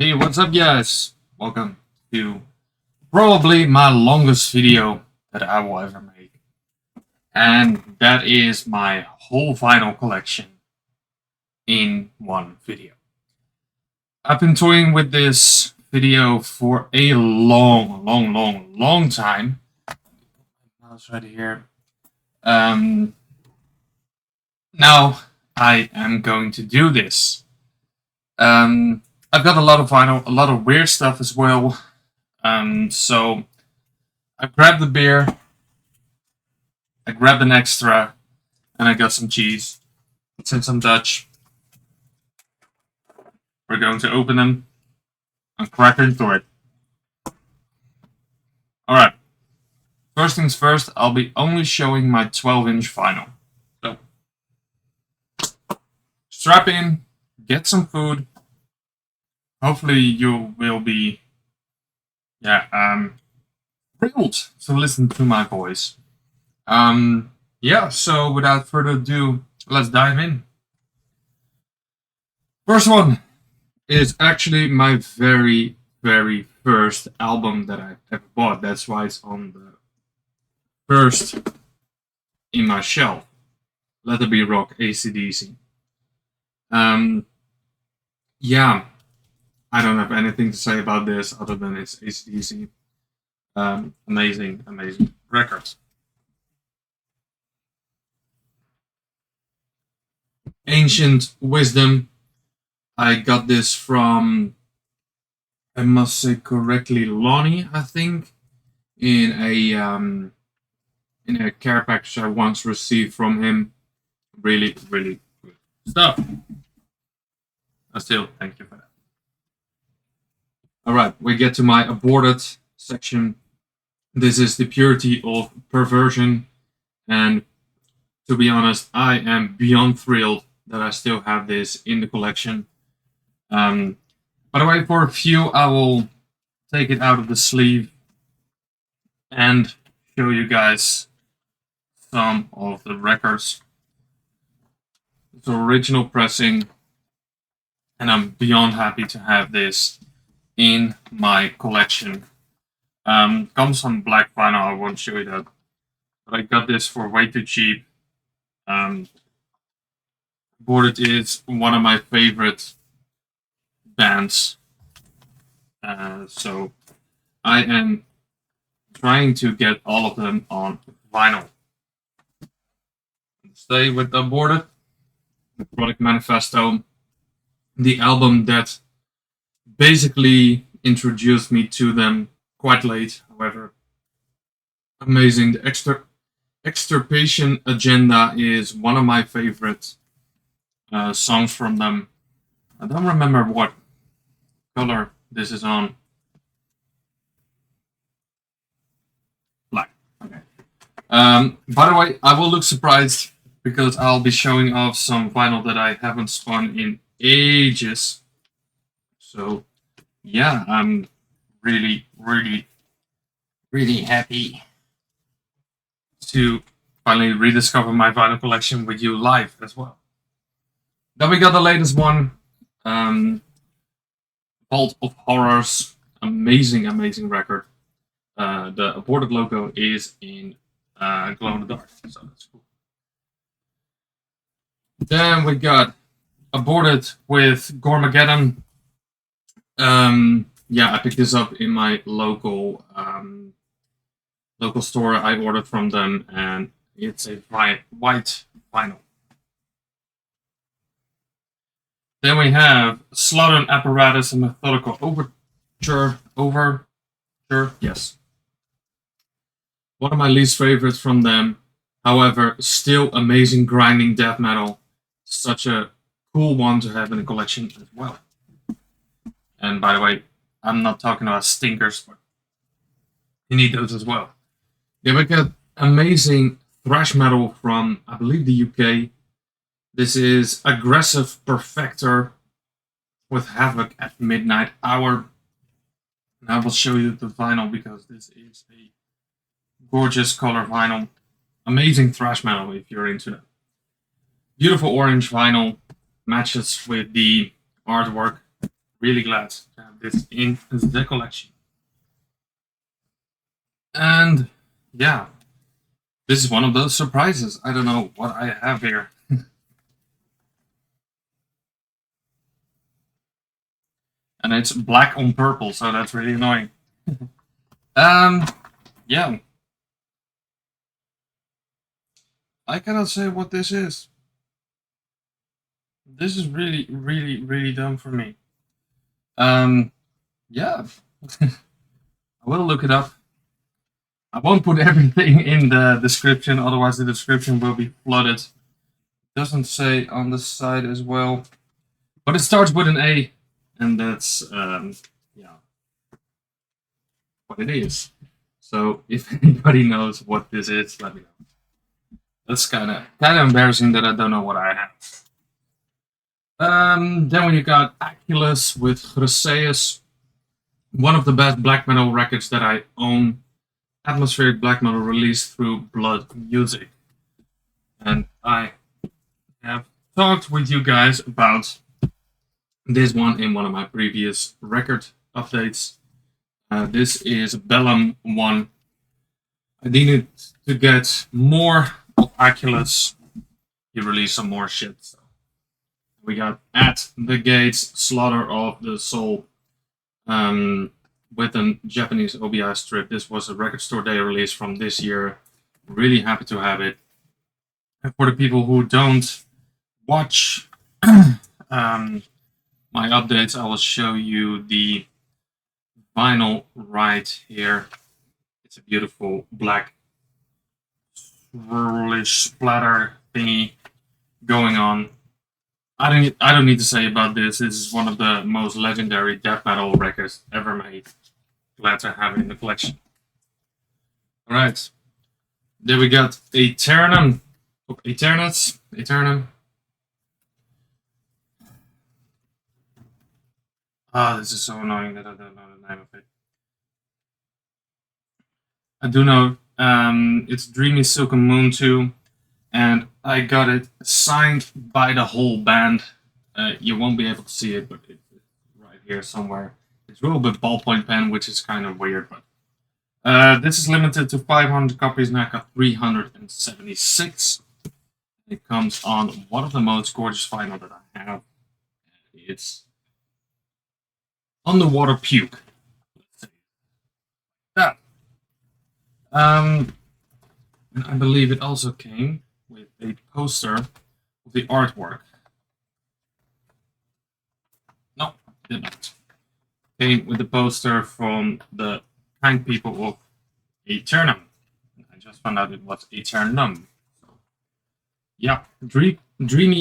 Hey, what's up, guys? Welcome to probably my longest video that I will ever make. And that is my whole vinyl collection in one video. I've been toying with this video for a long time. Mouse right here. Now I am going to do this. I've got a lot of vinyl, a lot of weird stuff as well. So I grabbed the beer, I grabbed an extra, and I got some cheese. It's in some Dutch. We're going to open them and crack into it. Alright. First things first, I'll be only showing my 12-inch vinyl. So, strap in, get some food. Hopefully you will be, thrilled to listen to my voice. So without further ado, let's dive in. First one is actually my very first album that I ever bought. That's why it's on the first in my shelf. Let It Be Rock, AC/DC. I don't have anything to say about this other than it's AC/DC. Amazing records. Ancient Wisdom. I got this from, I must say correctly, Lonnie, I think, in a care package I once received from him. Really good stuff. I still thank you for that. Alright, we get to my aborted section. This is The Purity of Perversion, and to be honest, I am beyond thrilled that I still have this in the collection. By the way, for a few, I will take it out of the sleeve and show you guys some of the records. It's original pressing, and I'm beyond happy to have this in my collection. Comes on black vinyl, I won't show you that, but I got this for way too cheap. Aborted is one of my favorite bands, so I am trying to get all of them on vinyl. Stay with Aborted, the Product Manifesto, the album that basically introduced me to them quite late, however. Amazing. The Extirpation Agenda is one of my favorite songs from them. I don't remember what color this is on. Black. Okay. By the way, I will look surprised because I'll be showing off some vinyl that I haven't spun in ages. So, yeah, I'm really happy to finally rediscover my vinyl collection with you live as well. Then we got the latest one, Vault of Horrors. Amazing record. The Aborted logo is in glow in the dark, so that's cool. Then we got Aborted with Gormageddon. I picked this up in my local store. I ordered from them, and it's a white vinyl. Then we have Slaughter Apparatus and Methodical Overture. Yes. One of my least favorites from them. However, still amazing grinding death metal. Such a cool one to have in the collection as well. And by the way, I'm not talking about stinkers, but you need those as well. Yeah, we got amazing thrash metal from, I believe, the UK. This is Aggressive Perfector with Havoc at Midnight Hour. And I will show you the vinyl because this is a gorgeous color vinyl. Amazing thrash metal if you're into that. Beautiful orange vinyl matches with the artwork. Really glad to have this in the collection. And yeah, this is one of those surprises. I don't know what I have here. And it's black on purple, so that's really annoying. Yeah. I cannot say what this is. This is really, really, really dumb for me. Yeah. I will look it up. I won't put everything in the description, otherwise the description will be flooded. It doesn't say on the side as well. But it starts with an A, and that's, yeah, what it is. So if anybody knows what this is, let me know. That's kind of embarrassing that I don't know what I have. Then when you got Aculus with Chryseus, one of the best black metal records that I own, atmospheric black metal released through Blood Music. And I have talked with you guys about this one in one of my previous record updates. This is Bellum 1. I needed to get more of Aculus. He released some more shit. So we got At the Gates, Slaughter of the Soul, with a Japanese OBI strip. This was a record store day release from this year. Really happy to have it. And for the people who don't watch my updates, I will show you the vinyl right here. It's a beautiful black swirlish splatter thingy going on. I don't need to say about this. This is one of the most legendary death metal records ever made. Glad to have it in the collection. All right, then we got Eternum. Eternum. Ah, this is so annoying that I don't know the name of it. I do know it's Dreamy Silken Moon 2, and I got it signed by the whole band. You won't be able to see it, but it's right here somewhere. It's rolled with ballpoint pen, which is kind of weird, but this is limited to 500 copies, and I got 376. It comes on one of the most gorgeous vinyl that I have. It's Underwater Puke. Let's say that. And I believe it also came with a poster of the artwork. No, it did not. Came with a poster from the kind people of Eternum. I just found out it was Eternum. Yeah, Dreamy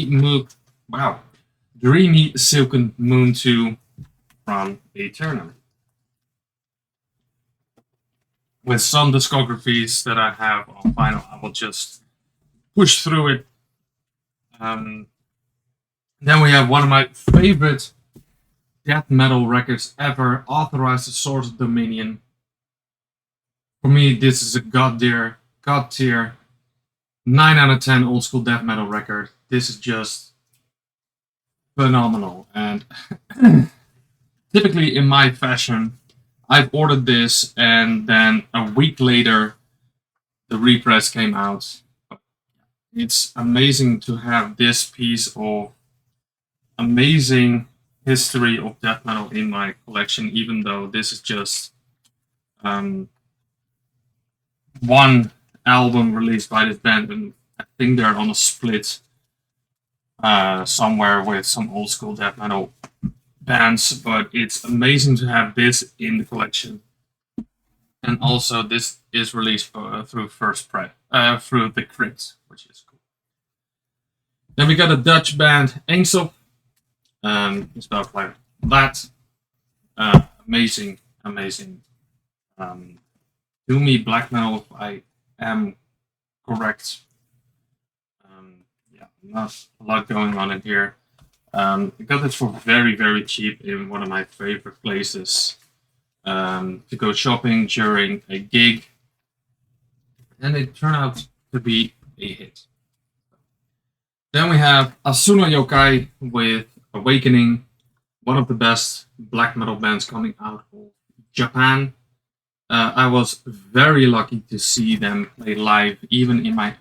Silken Moon 2 from Eternum. With some discographies that I have on vinyl, I will just push through it. Then we have one of my favorite death metal records ever, Authorized the Source of Dominion. For me, this is a god tier 9 out of 10 old school death metal record. This is just phenomenal. And typically in my fashion, I've ordered this, and then a week later, the repress came out. It's amazing to have this piece of amazing history of death metal in my collection, even though this is just one album released by this band, and I think they're on a split somewhere with some old school death metal bands, but it's amazing to have this in the collection. And also, this is released through through the Crypt, which is cool. Then we got a Dutch band, Angel, stuff like that. Amazing. Do me black metal, if I am correct. Yeah, not a lot going on in here. I got this for very, very cheap in one of my favorite places to go shopping during a gig, and it turned out to be a hit. Then we have Asuna Yokai with Awakening. one of the best black metal bands coming out of Japan. I was very lucky to see them play live, even in my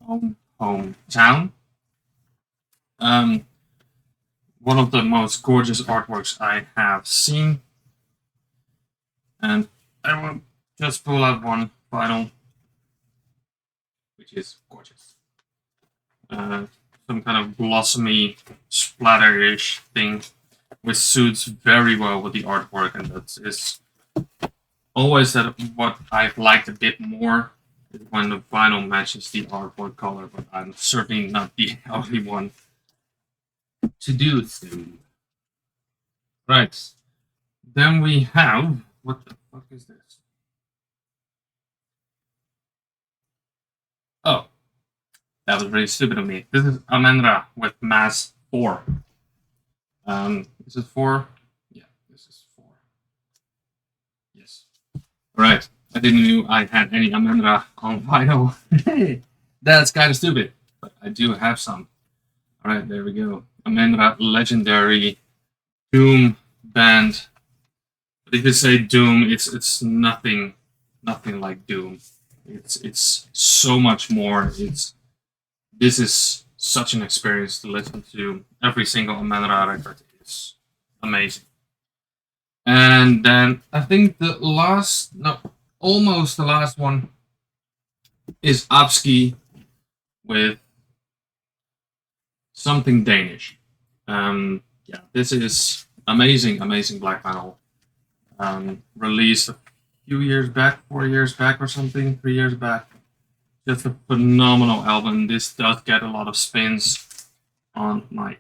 own hometown. Um, one of the most gorgeous artworks I have seen, and I will just pull out one vinyl, which is gorgeous. Some kind of blossomy, splatter-ish thing, which suits very well with the artwork, and that is always what I've liked a bit more is when the vinyl matches the artwork color, but I'm certainly not the only one to do so. Right. Then we have, what the fuck is this? Oh, that was really stupid of me. This is Amendra with Mass 4. Is it 4? Yeah, this is 4. Yes. Alright. I didn't know I had any Amendra on vinyl. Hey, that's kind of stupid, but I do have some. Alright, there we go. Amendra, legendary Doom band. But if you say Doom, it's nothing like Doom. It's so much more. This is such an experience to listen to. Every single Amendra record is amazing. And then I think almost the last one is Apski with something Danish. Yeah, this is amazing black metal. Released a few years back, 4 years back or something, 3 years back. Just a phenomenal album. This does get a lot of spins on my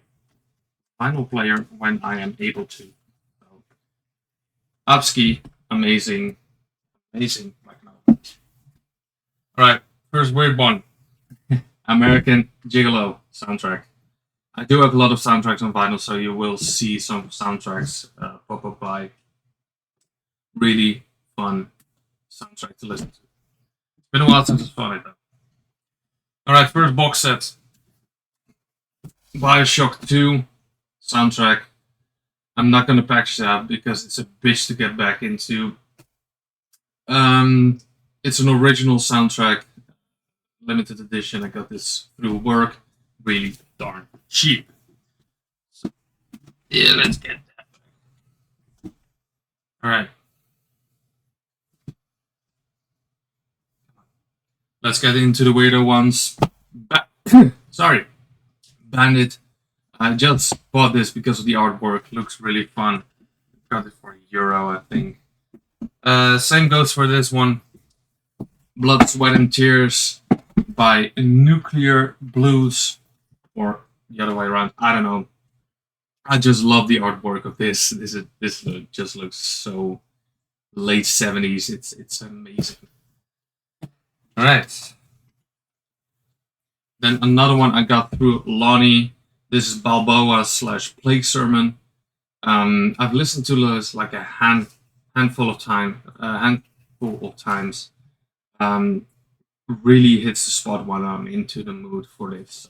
vinyl player when I am able to. So, Apski, amazing black metal. Alright, first weird one. American Gigolo soundtrack. I do have a lot of soundtracks on vinyl, so you will see some soundtracks pop up by. Really fun soundtrack to listen to. It's been a while since it's fun, I thought. Alright, first box set. Bioshock 2 soundtrack. I'm not gonna package that because it's a bitch to get back into. It's an original soundtrack, limited edition. I got this through work, really darn cheap. So, yeah, let's get that. All right, let's get into the weirdo ones. Sorry, Bandit. I just bought this because of the artwork. Looks really fun. Got it for €1, I think. Same goes for this one. Blood, Sweat, and Tears by Nuclear Blues, or the other way around. I don't know. I just love the artwork of this. This just looks so late 70s. It's amazing. All right. Then another one I got through Lonnie. This is Balboa / Plague Sermon. I've listened to this like a handful of times. Really hits the spot when I'm into the mood for this.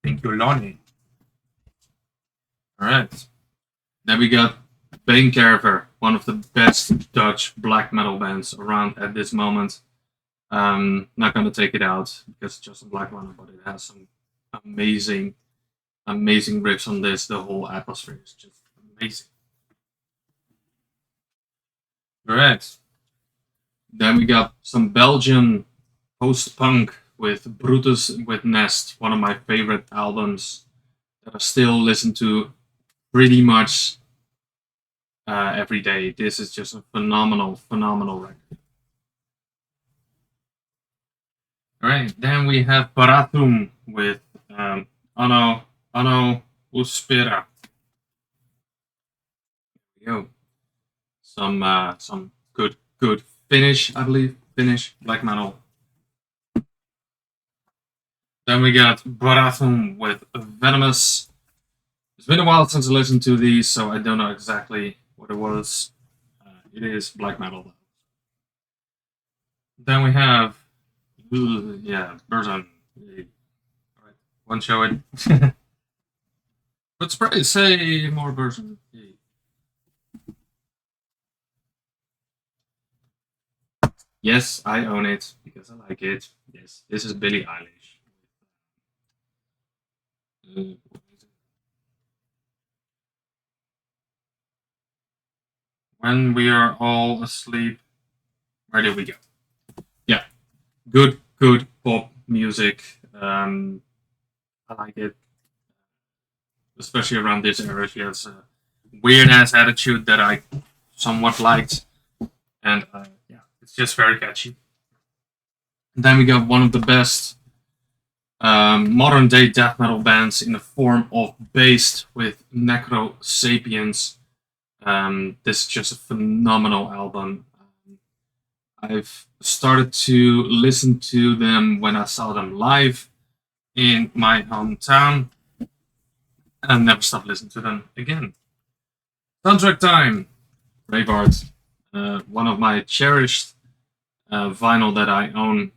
Thank you, Lonnie. All right. Then we got Bane one of the best Dutch black metal bands around at this moment. Not gonna take it out because it's just a black one, but it has some amazing riffs on this. The whole atmosphere is just amazing. All right. Then we got some Belgian post-punk with Brutus with Nest, one of my favorite albums that I still listen to pretty much every day. This is just a phenomenal record. All right, then we have Paratum with Ano Uspera. There we go. Some good Finnish, I believe, Finnish black metal. Then we got Paratum with Venomous. It's been a while since I listened to these, so I don't know exactly what it was. It is black metal. Then we have, Burton. All right, one show it. But say more versions. Yes, I own it because I like it. Yes, this is Billie Eilish. When we are all asleep. Where did we go? Yeah, good pop music. I like it, especially around this era. She has a weird ass attitude that I somewhat liked, and yeah, it's just very catchy. And then we got one of the best modern day death metal bands in the form of Based with Necro Sapiens. This is just a phenomenal album. I've started to listen to them when I saw them live in my hometown, and never stopped listening to them again. Soundtrack time, Braveheart, one of my cherished vinyl that I own.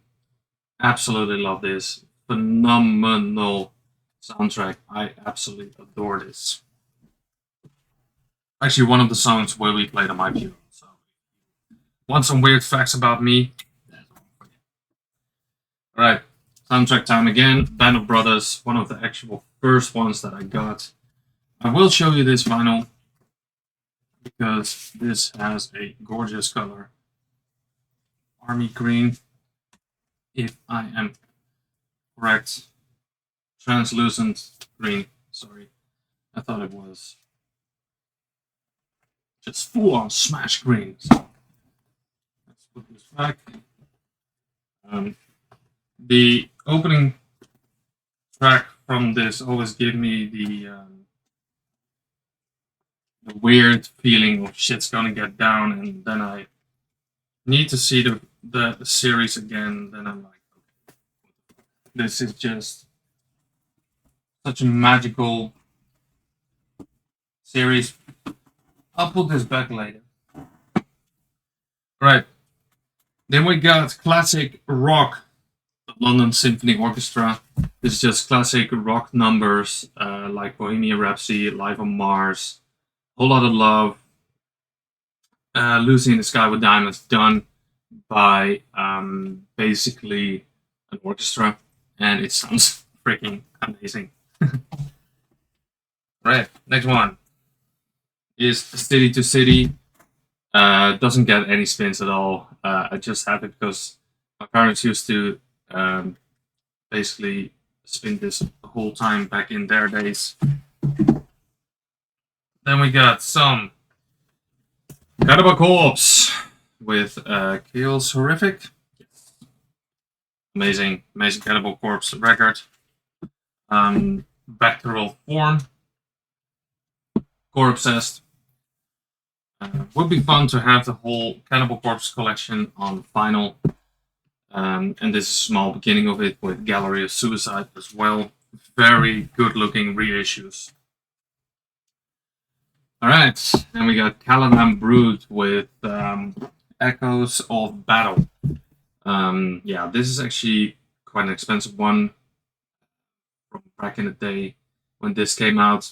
Absolutely love this. Phenomenal soundtrack. I absolutely adore this. Actually, one of the songs where we played on my funeral. So, want some weird facts about me? All right, soundtrack time again. Band of Brothers, one of the actual first ones that I got. I will show you this vinyl because this has a gorgeous color. Army green, if I am correct. Translucent green, sorry. I thought it was just full on smash green. So let's put this back. The opening track from this always gave me the weird feeling of shit's gonna get down, and then I need to see the series again. Then I'm like, okay, this is just such a magical series. I'll put this back later. Right. Then we got classic rock, the London Symphony Orchestra. This is just classic rock numbers like Bohemian Rhapsody, Live on Mars, Whole Lot of Love, Lucy in the Sky with Diamonds, done by basically an orchestra, and it sounds freaking amazing. Right, next one is City to City. Doesn't get any spins at all. I just have it because my parents used to basically spin this the whole time back in their days. Then we got some Cannibal Corpse with Chaos Horrific. Amazing Cannibal Corpse record. Bacterial Form. Corpsest. Would be fun to have the whole Cannibal Corpse collection on vinyl. And this is a small beginning of it with Gallery of Suicide as well. Very good looking reissues. Alright, then we got Caliban Brood with Echoes of Battle. Yeah, this is actually quite an expensive one from back in the day when this came out.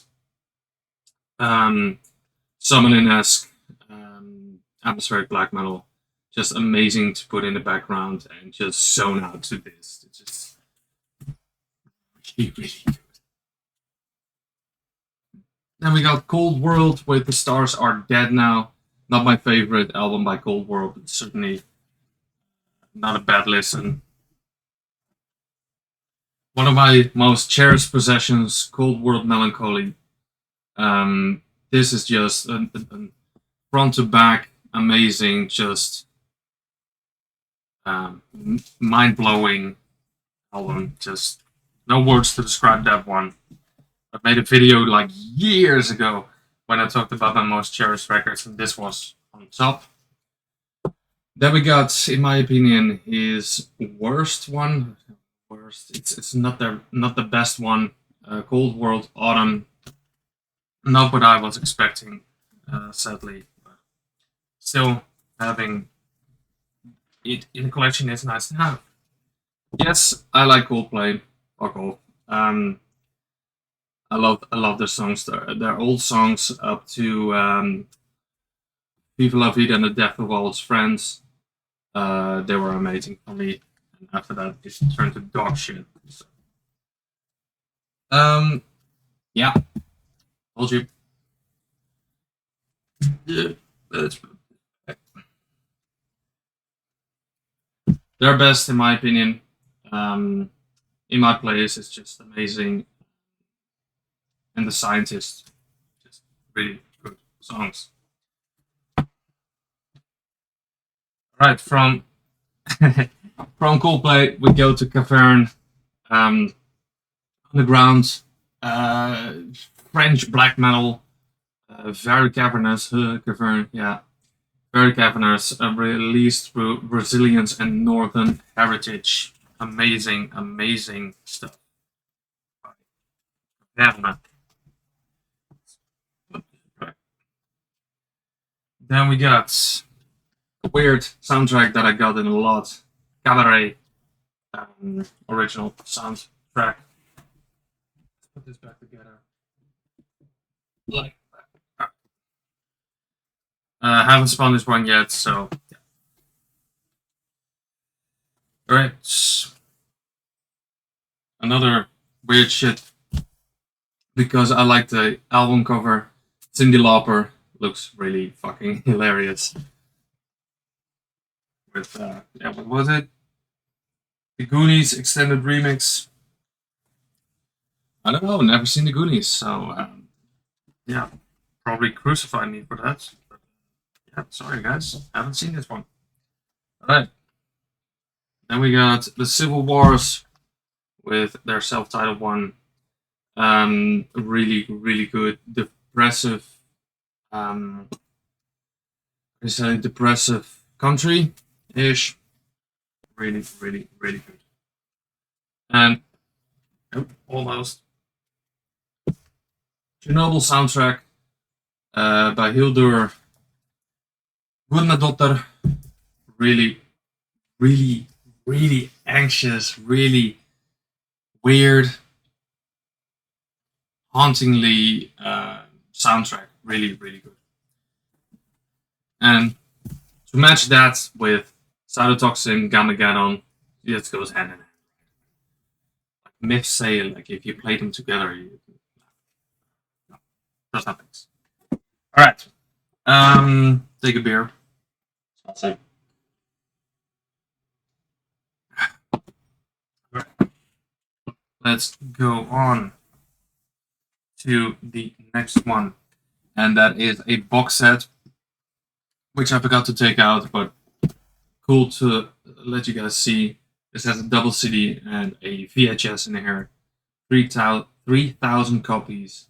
Summoning-esque atmospheric black metal. Just amazing to put in the background and just zone out to this. It's just really, really good. Then we got Cold World with The Stars Are Dead Now. Not my favorite album by Cold World, but certainly not a bad listen. One of my most cherished possessions, Cold World Melancholy. This is just a front to back amazing, just mind blowing album. Just no words to describe that one. I made a video like years ago when I talked about my most cherished records, and this was on top. Then we got, in my opinion, his worst one. Worst. It's not the best one. Cold World Autumn. Not what I was expecting, sadly. But still, having it in the collection is nice to have. Yes, I like Coldplay. Fuck off. I love their songs. Their old songs up to Viva La Vida and the Death of All Its Friends. They were amazing for me. And after that, it turned to dog shit. So, yeah, told you. Yeah, that's their best in my opinion. Um, in my place, it's just amazing, and the scientists, just really good songs. Right from from Coldplay, we go to Cavern, underground, uh, French black metal, very cavernous, Cavern, yeah, very cavernous, released through resilience and northern heritage. Amazing, amazing stuff. Yeah. Then we got a weird soundtrack that I got in a lot. Cabaret, original soundtrack. Let's put this back together. Like, haven't spun this one yet, so yeah. Alright. Another weird shit because I like the album cover. Cyndi Lauper looks really fucking hilarious. With yeah, what was it? The Goonies extended remix. I don't know, never seen the Goonies, so yeah, probably crucify me for that. But, yeah, sorry guys, haven't seen this one. Alright. Then we got the Civil Wars with their self-titled one. Really, really good, depressive. It's a depressive country-ish. Really, really, really good. And oh, almost Chernobyl soundtrack by Hildur Guðnadóttir. Really, really, really anxious, really weird, hauntingly soundtrack. Really, really good. And to match that with Cytotoxin, Gamageddon, it goes hand in hand. Like myths say, like if you play them together, you no, just happens. All right, take a beer. All right. Let's go on to the next one, and that is a box set, which I forgot to take out, but cool to let you guys see. This has a double CD and a VHS in here. 3,000 copies.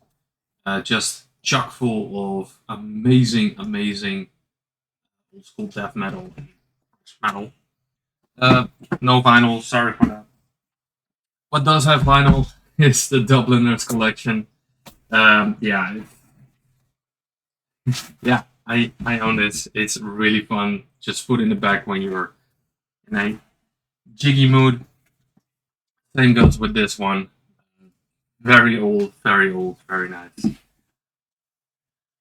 Just chock full of amazing, amazing old school death metal and metal. No vinyl, sorry for that. What does have vinyl is the Dubliners collection. Yeah, yeah, I own this. It's really fun. Just put in the back when you're in a jiggy mood. Same goes with this one. Very old, very nice.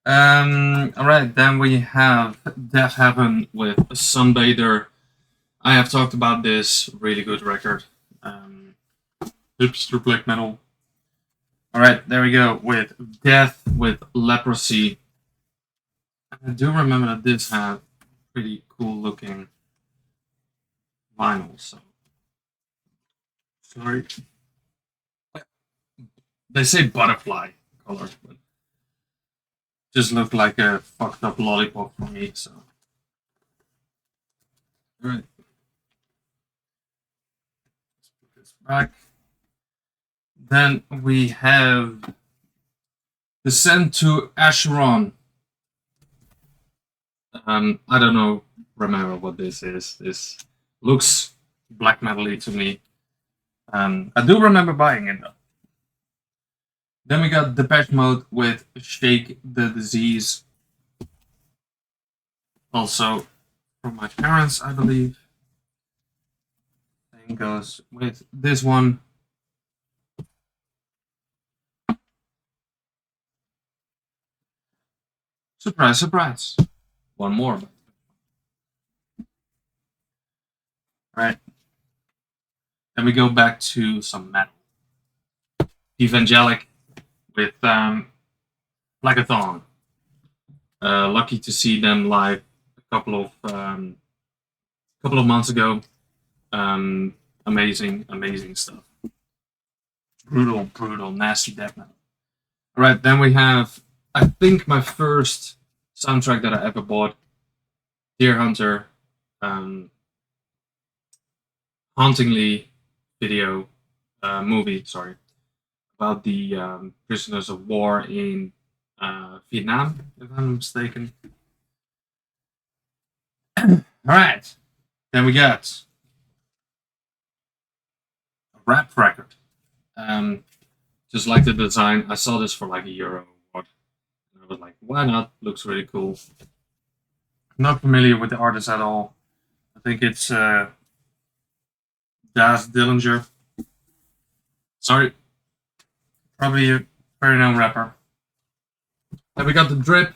All right, then we have Death Heaven with Sunbather. I have talked about this really good record. Hipster black metal. All right, there we go with Death with Leprosy. I do remember that this had pretty cool looking vinyl. So sorry, they say butterfly color, but just looked like a fucked up lollipop for me. So all right, let's put this back. Then we have Descent to Acheron. I don't know, remember what this is. This looks black metal-y to me. I do remember buying it though. Then we got Depeche Mode with Shake the Disease. Also from my parents, I believe. Same goes with this one. Surprise, surprise. One more. Alright. Then we go back to some metal. Evangelic with Blackathon. Lucky to see them live a couple of months ago. Amazing, amazing stuff. Brutal, brutal, nasty death metal. Alright, then we have, I think, my first soundtrack that I ever bought, Deer Hunter, hauntingly video movie, sorry, about the prisoners of war in Vietnam, if I'm mistaken. Alright, then we got a rap record. Just like the design, I saw this for like €1 or what. And I was like, why not? Looks really cool. Not familiar with the artist at all. I think it's Das Dillinger. Sorry. Probably a very known rapper. Then we got the Drip.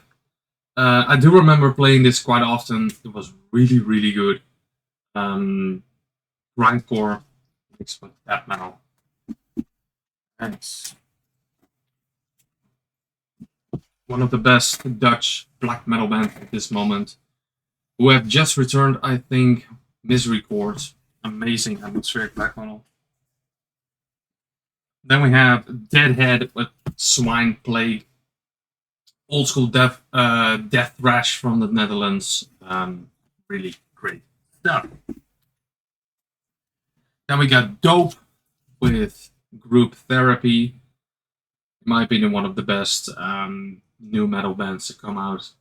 I do remember playing this quite often. It was really, really good. Grindcore mixed with death metal. Thanks. One of the best Dutch black metal bands at this moment, who have just returned, I think, Misery Chords. Amazing atmospheric black metal. Then we have Deadhead with Swine Plague. Old school death thrash from the Netherlands. Really great stuff. Then we got Dope with Group Therapy. In my opinion, one of the best new metal bands to come out.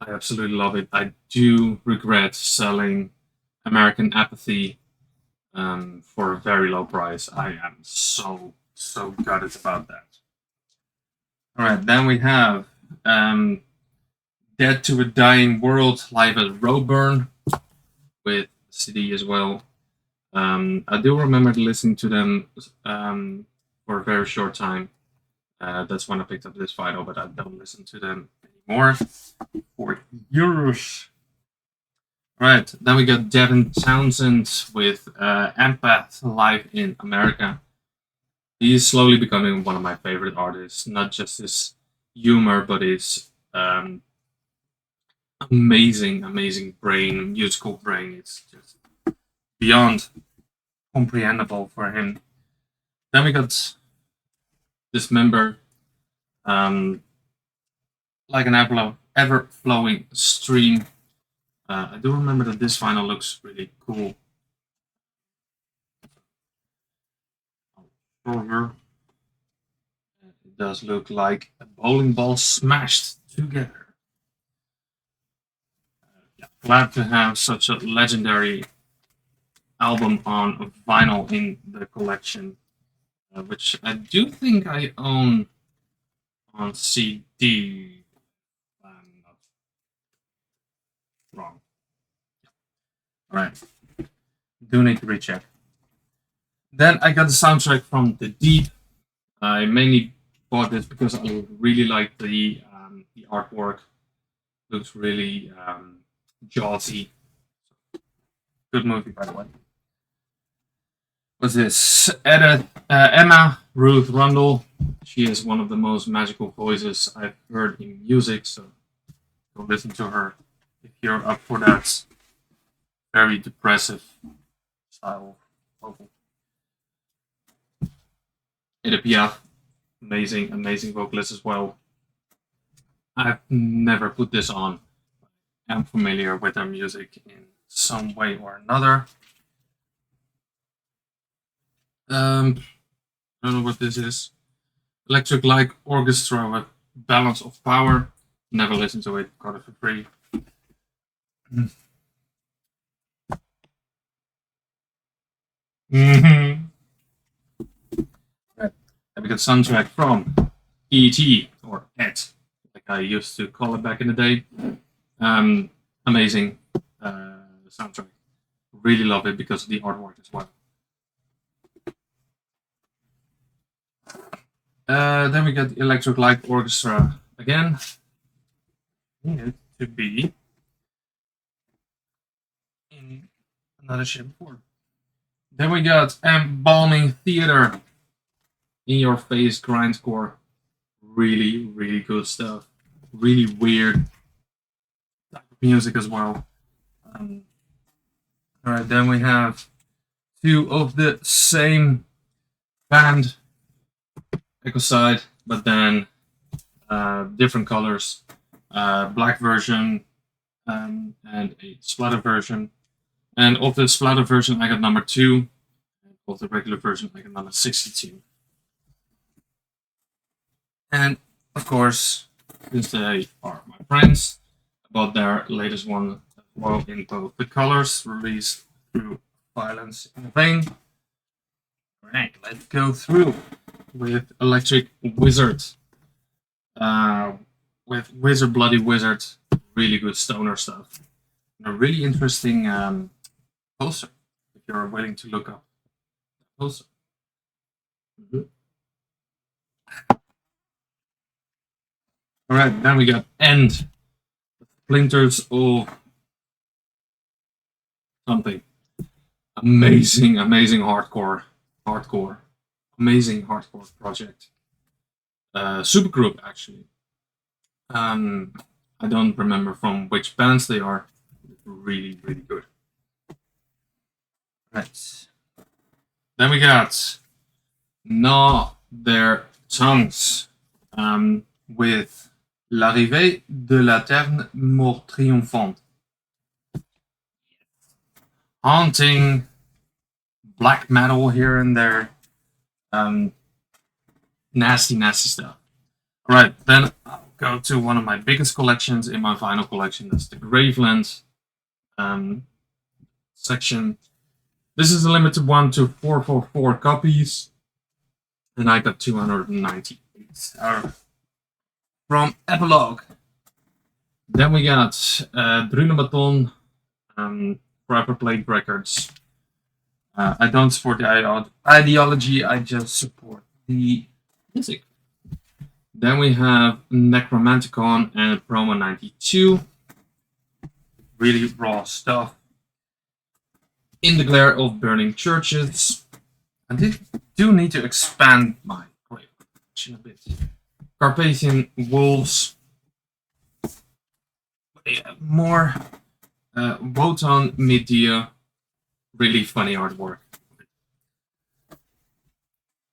I absolutely love it. I do regret selling American Apathy for a very low price. I am so gutted about that. Alright, then we have Dead to a Dying World live at Roadburn with CD as well. I do remember listening to them for a very short time. That's when I picked up this vinyl, but I don't listen to them anymore. For euros. Alright, then we got Devin Townsend with Empath live in America. He's slowly becoming one of my favorite artists. Not just his humor, but his amazing brain, musical brain. It's just beyond comprehensible for him. Then we got Dismember, like an ever-flowing stream. I do remember that this vinyl looks really cool. It does look like a bowling ball smashed together. Yeah, glad to have such a legendary album on vinyl in the collection, which I do think I own on CD. I'm not wrong. Alright. Do need to recheck. Then I got the soundtrack from The Deep. I mainly bought this because I really like the artwork. Looks really jazzy. Good movie, by the way. What's this? Emma Ruth Rundle. She is one of the most magical voices I've heard in music, so go listen to her if you're up for that very depressive style vocal. Edith Piaf, amazing vocalist as well. I've never put this on. I'm familiar with her music in some way or another. I don't know what this is. Electric Light Orchestra with Balance of Power. Never listened to it, got it for free. Mm-hmm. Right. And we got soundtrack from E.T. or ET, like I used to call it back in the day. Amazing soundtrack. Really love it because of the artwork as well. Then we got the Electric Light Orchestra again. need it to be in another shape before. Then we got Embalming Theater. In your face grindcore. Really, really good stuff. Really weird type of music as well. Alright, then we have two of the same band, Ecoside, but then different colors. Black version and a splatter version. And of the splatter version, I got number 2. And of the regular version, I got number 62. And of course, since they are my friends, about their latest one as well in both the colors released through Violence in Vain. Alright, let's go through with Electric Wizard. With Wizard Bloody Wizard, really good stoner stuff. And a really interesting poster, if you're willing to look up the poster. Alright, then we got End. Splinters of something. Amazing hardcore, amazing hardcore project. Supergroup actually. I don't remember from which bands they are. Really, really good. Right. Then we got Gnaw Their Tongues with L'arrivée de la Terne Mort Triomphante. Haunting black metal here and there. Nasty stuff. Alright, then I'll go to one of my biggest collections in my vinyl collection. That's the Graveland section. This is a limited one to 444 copies. And I got 298 from Epilogue. Then we got Drunebaton, Forever Plate Records. I don't support the ideology, I just support the music. Then we have Necromanticon and Promo 92. Really raw stuff. In the Glare of Burning Churches. I do need to expand my collection a bit. Carpathian Wolves. More Wotan Medea. Really funny artwork.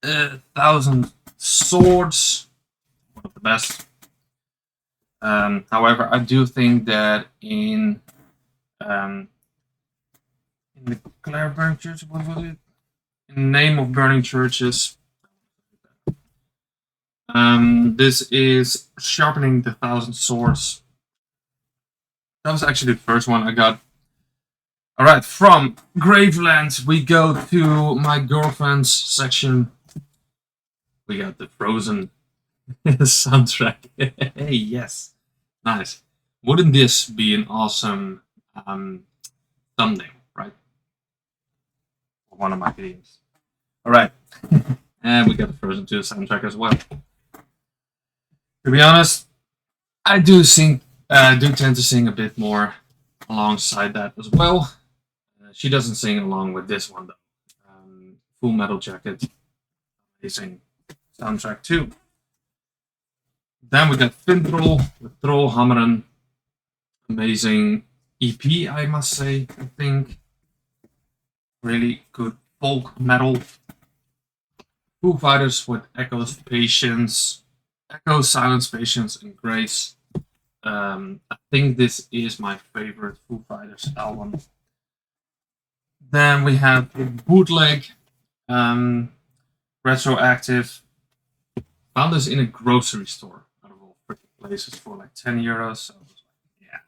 1,000 Swords. One of the best. However, I do think that in the Glare Burning Church, what was it? In Name of Burning Churches. This is Sharpening the 1,000 Swords. That was actually the first one I got. Alright, from Graveland, we go to my girlfriend's section. We got the Frozen soundtrack. Hey, yes. Nice. Wouldn't this be an awesome thumbnail, right? For one of my videos. Alright. And we got the Frozen 2 soundtrack as well. To be honest, I do tend to sing a bit more alongside that as well. She doesn't sing along with this one though. Full Metal Jacket, amazing soundtrack too. Then we got Fintroll with Trollhammeren, amazing EP, I must say. I think really good folk metal. Foo Fighters with Echoes, Patience. Echo, Silence, Patience, and Grace. I think this is my favorite Foo Fighters album. Then we have Bootleg, Retroactive. Found this in a grocery store out of all freaking places for like 10 euros. So I was like, yeah.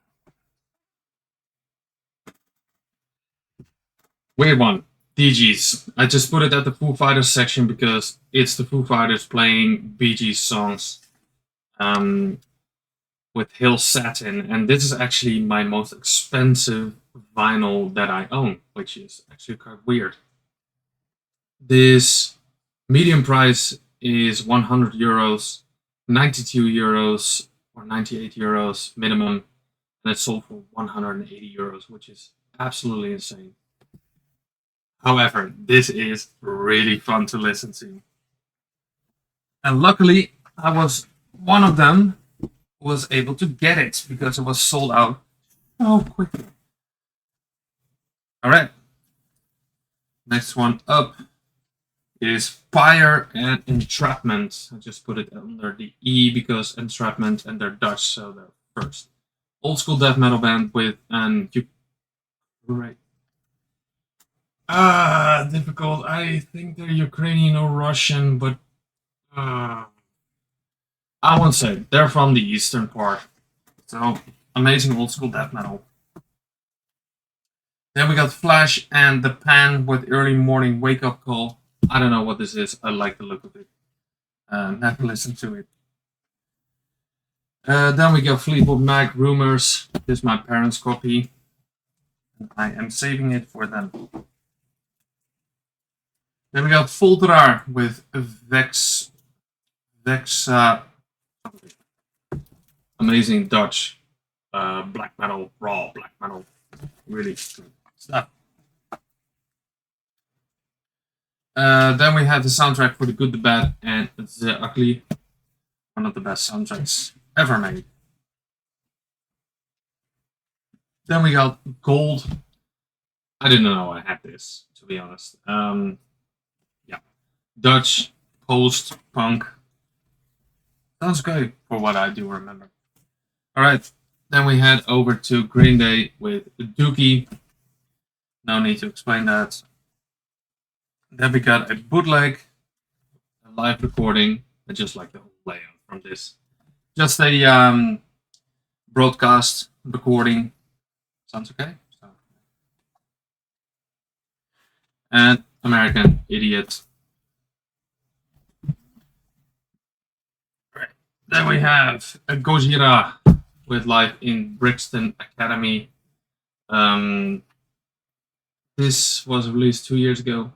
Weird one. Bee Gees. I just put it at the Foo Fighters section because it's the Foo Fighters playing Bee Gees songs with Hill Satin. And this is actually my most expensive vinyl that I own, which is actually quite weird. This medium price is 100 euros, 92 euros or 98 euros minimum, and it sold for 180 euros, which is absolutely insane. However, this is really fun to listen to. And luckily, I was one of them who was able to get it because it was sold out so quickly. All right. Next one up is Fire and Entrapment. I just put it under the E because Entrapment and they're Dutch, so they're first. Old school death metal band with an right. Difficult. I think they're Ukrainian or Russian, but I won't say. They're from the eastern part. So amazing old school death metal. Then we got Flash and the Pan with Early Morning Wake Up Call. I don't know what this is. I like the look of it. Never listened to it. Then we got Fleetwood Mac Rumors. This is my parents' copy. I am saving it for them. Then we got Volteraar with Vex. Amazing Dutch black metal, raw black metal. Really good stuff. Then we had the soundtrack for The Good, the Bad, and The Ugly. One of the best soundtracks ever made. Then we got Gold. I didn't know I had this, to be honest. Yeah. Dutch, post-punk. Sounds good for what I do remember. Alright, then we head over to Green Day with Dookie. No need to explain that. Then we got a bootleg, a live recording. I just like the whole layout from this. Just a broadcast recording. Sounds okay. So. And American Idiot. Right. Then we have a Gojira with live in Brixton Academy. This was released 2 years ago.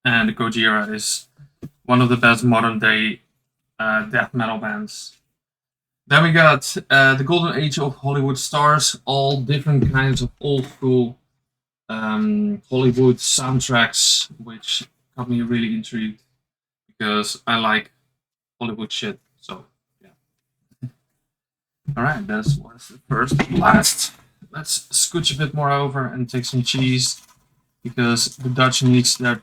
And Gojira is one of the best modern day death metal bands. Then we got the golden age of Hollywood stars, all different kinds of old school Hollywood soundtracks, which got me really intrigued because I like Hollywood shit. So yeah. All right, that was the first. Last, let's scooch a bit more over and take some cheese because the Dutch need to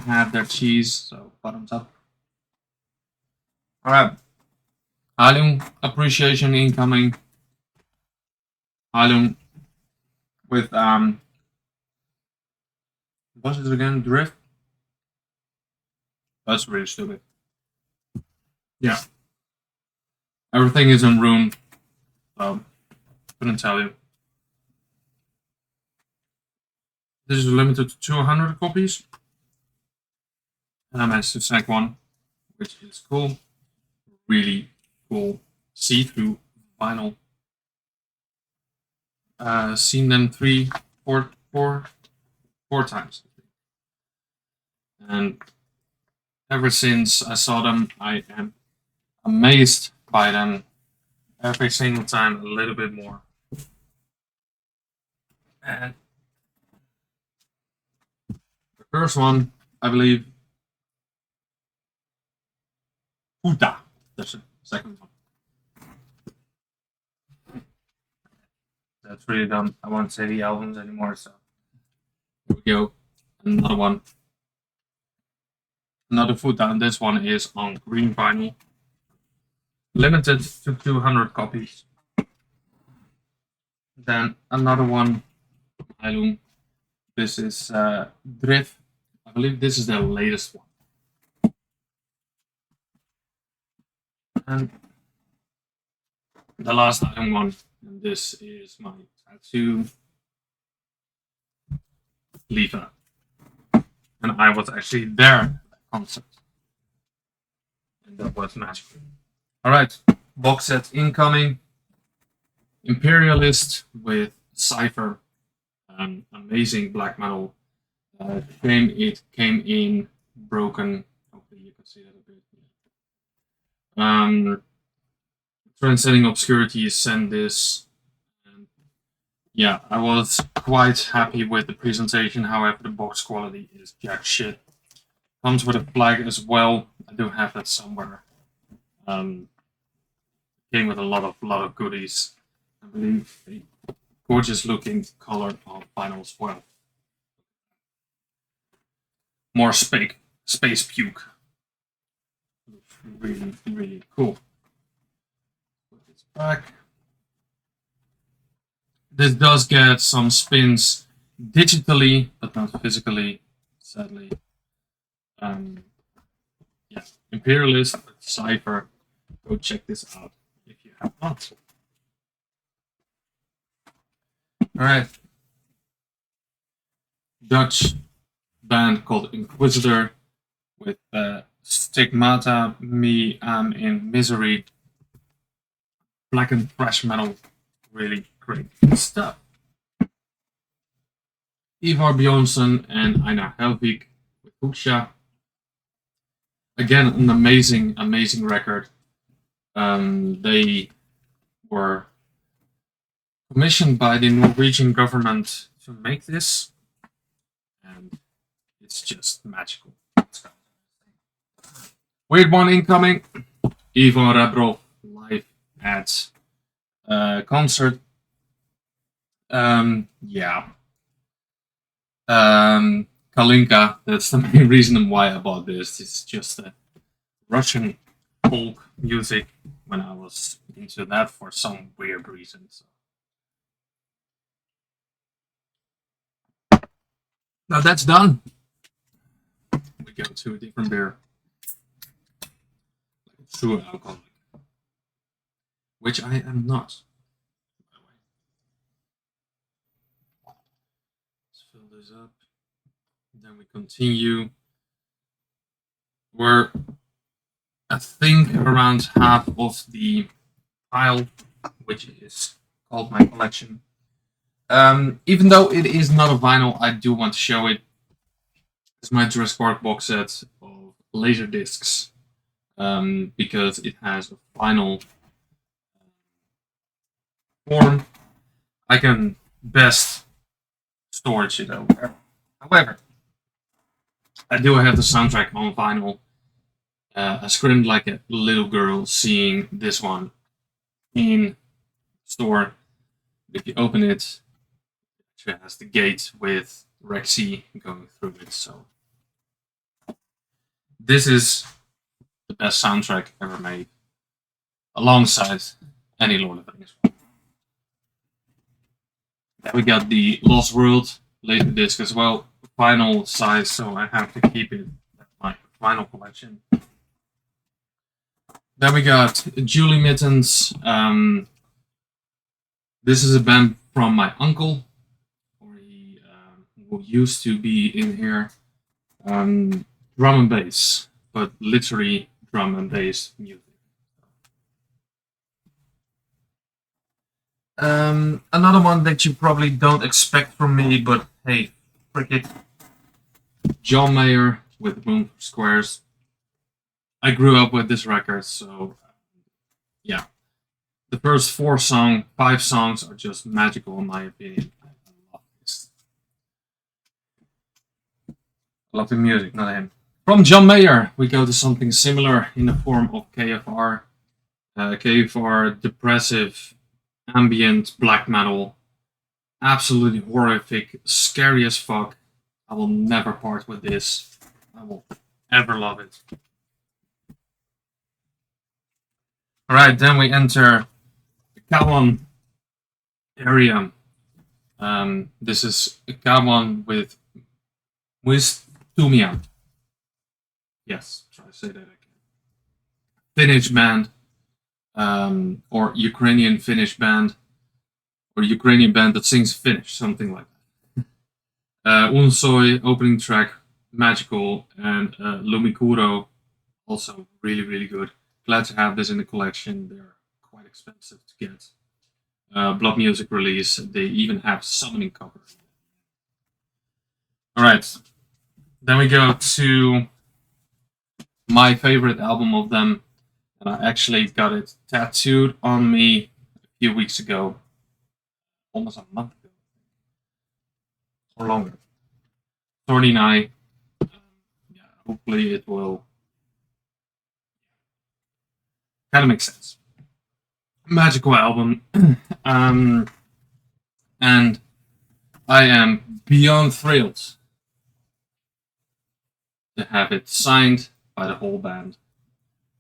have their cheese. So bottoms up. All right. Halung appreciation incoming. Halung with what's it again? Drift. That's really stupid. Yeah. Everything is in room. So couldn't tell you. This is limited to 200 copies. And I managed to snag one, which is cool. Really cool. See-through vinyl. Seen them four times. And ever since I saw them, I am amazed by them. Every single time, a little bit more. And the first one, I believe, Puta. That's the second one. That's really dumb. I won't say the albums anymore, so here we go. Another one. Another Futa, and this one is on green vinyl. Limited to 200 copies. Then another one, Heilung. This is Drift. I believe this is the latest one. And the last Heilung one, and this is my tattoo, Liva. And I was actually there at that concert. And that was magical. Alright, box set incoming. Imperialist with Cypher. Amazing black metal. It came in broken. Hopefully you can see that a bit. Transcending Obscurity sent this. And yeah, I was quite happy with the presentation. However, the box quality is jack shit. Comes with a flag as well. I do have that somewhere. Came with a lot of goodies. I believe a gorgeous looking color of vinyl as well. More space puke. Really, really cool. Put this back. This does get some spins digitally, but not physically, sadly. Yeah, Imperialist, Cypher. Go check this out if you have not. Alright. Dutch band called Inquisitor with Stigmata, Me Am in Misery. Black and thrash metal. Really great stuff. Ivar Bjornsson and Einar Helvig with Huksha. Again, an amazing record. They were commissioned by the Norwegian government to make this, and it's just magical. Weird one incoming. Ivan Rebrov live at concert. Yeah. Kalinka, that's the main reason why I bought this. It's just Russian folk music when I was into that for some weird reason. So. Now that's done. We go to a different beer. Like a true alcoholic. Which I am not. By the way. Let's fill this up. Then we continue. We're, I think, around half of the pile, which is called my collection. Even though it is not a vinyl, I do want to show it. It's my Jurassic Park box set of laser discs, because it has a vinyl form. I can best storage it over there. However, I do have the soundtrack on vinyl. I screamed like a little girl seeing this one in store. If you open it, it has the gate with Rexy going through it. So this is the best soundtrack ever made, alongside any Lord of the Rings. Then we got the Lost World laser disc as well, vinyl size, so I have to keep it at my vinyl collection. Then we got Julie Mittens. This is a band from my uncle, who used to be in here. Drum and bass, but literally drum and bass music. Another one that you probably don't expect from me, but hey, frick it. John Mayer with Room for Squares. I grew up with this record, so yeah. The first 5 songs are just magical in my opinion. I love this. I love the music, not him. From John Mayer, we go to something similar in the form of KFR. KFR, depressive, ambient black metal. Absolutely horrific, scary as fuck. I will never part with this. I will ever love it. Alright, then we enter the Kawan area. This is a Kawan with Wistumia. Yes, try to say that again. Finnish band, or Ukrainian Finnish band, or Ukrainian band that sings Finnish, something like that. Unsoi, opening track, magical, and Lumikuro, also really good. Glad to have this in the collection. They're quite expensive to get. Blood Music release. They even have summoning cover. Alright. Then we go to my favorite album of them. And I actually got it tattooed on me a few weeks ago, almost a month ago, or longer. 39. Yeah, hopefully it will kind of make sense. Magical album. um, and I am beyond thrilled to have it signed by the whole band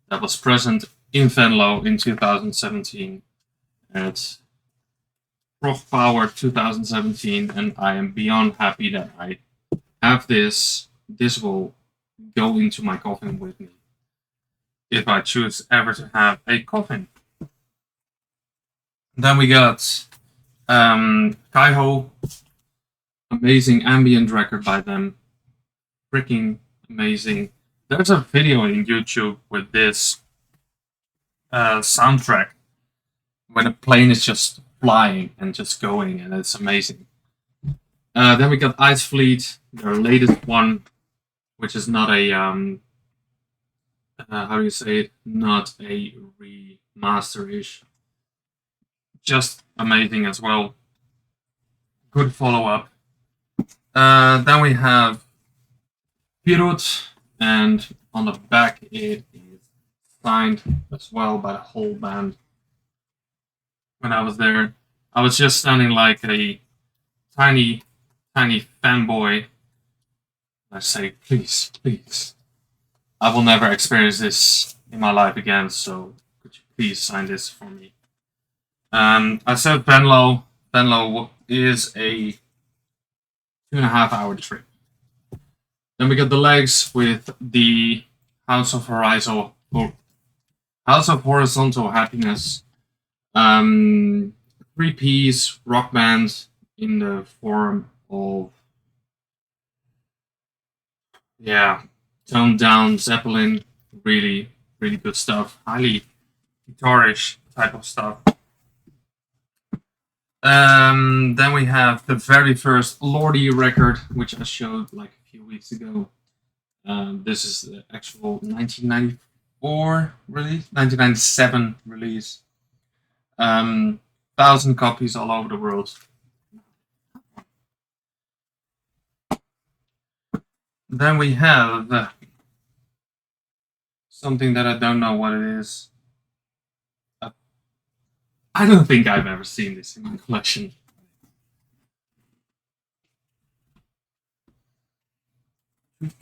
that was present in Venlo in 2017 at Rock Power 2017, and I am beyond happy that I have this. This will go into my coffin with me if I choose ever to have a coffin. Then we got Kaiho, amazing ambient record by them, freaking amazing. There's a video on YouTube with this soundtrack when a plane is just flying and just going, and it's amazing. Then we got Ice Fleet, their latest one, which is not a how do you say it? Not a remaster-ish. Just amazing as well. Good follow-up. Then we have Pirut, and on the back it is signed as well by the whole band. When I was there, I was just standing like a tiny fanboy. I say, please, please, I will never experience this in my life again, so could you please sign this for me? I said Venlo. Venlo is a 2.5 hour trip. Then we got the legs with the House of Horizontal Happiness. 3-piece rock band in the form of toned down Zeppelin. Really, really good stuff. Highly guitarish type of stuff. Then we have the very first Lordi record, which I showed like a few weeks ago. This is the actual 1994 release, 1997 release. 1,000 copies all over the world. Then we have something that I don't know what it is. I don't think I've ever seen this in my collection.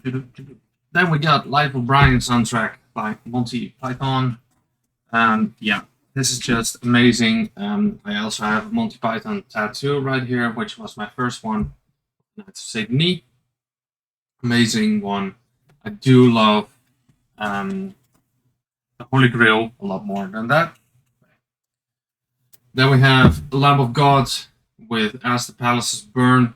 Then we got Life of Brian soundtrack by Monty Python. This is just amazing. I also have a Monty Python tattoo right here, which was my first one. To save me. Amazing one. I do love the Holy Grail a lot more than that. Then we have Lamb of God with As the Palaces Burn.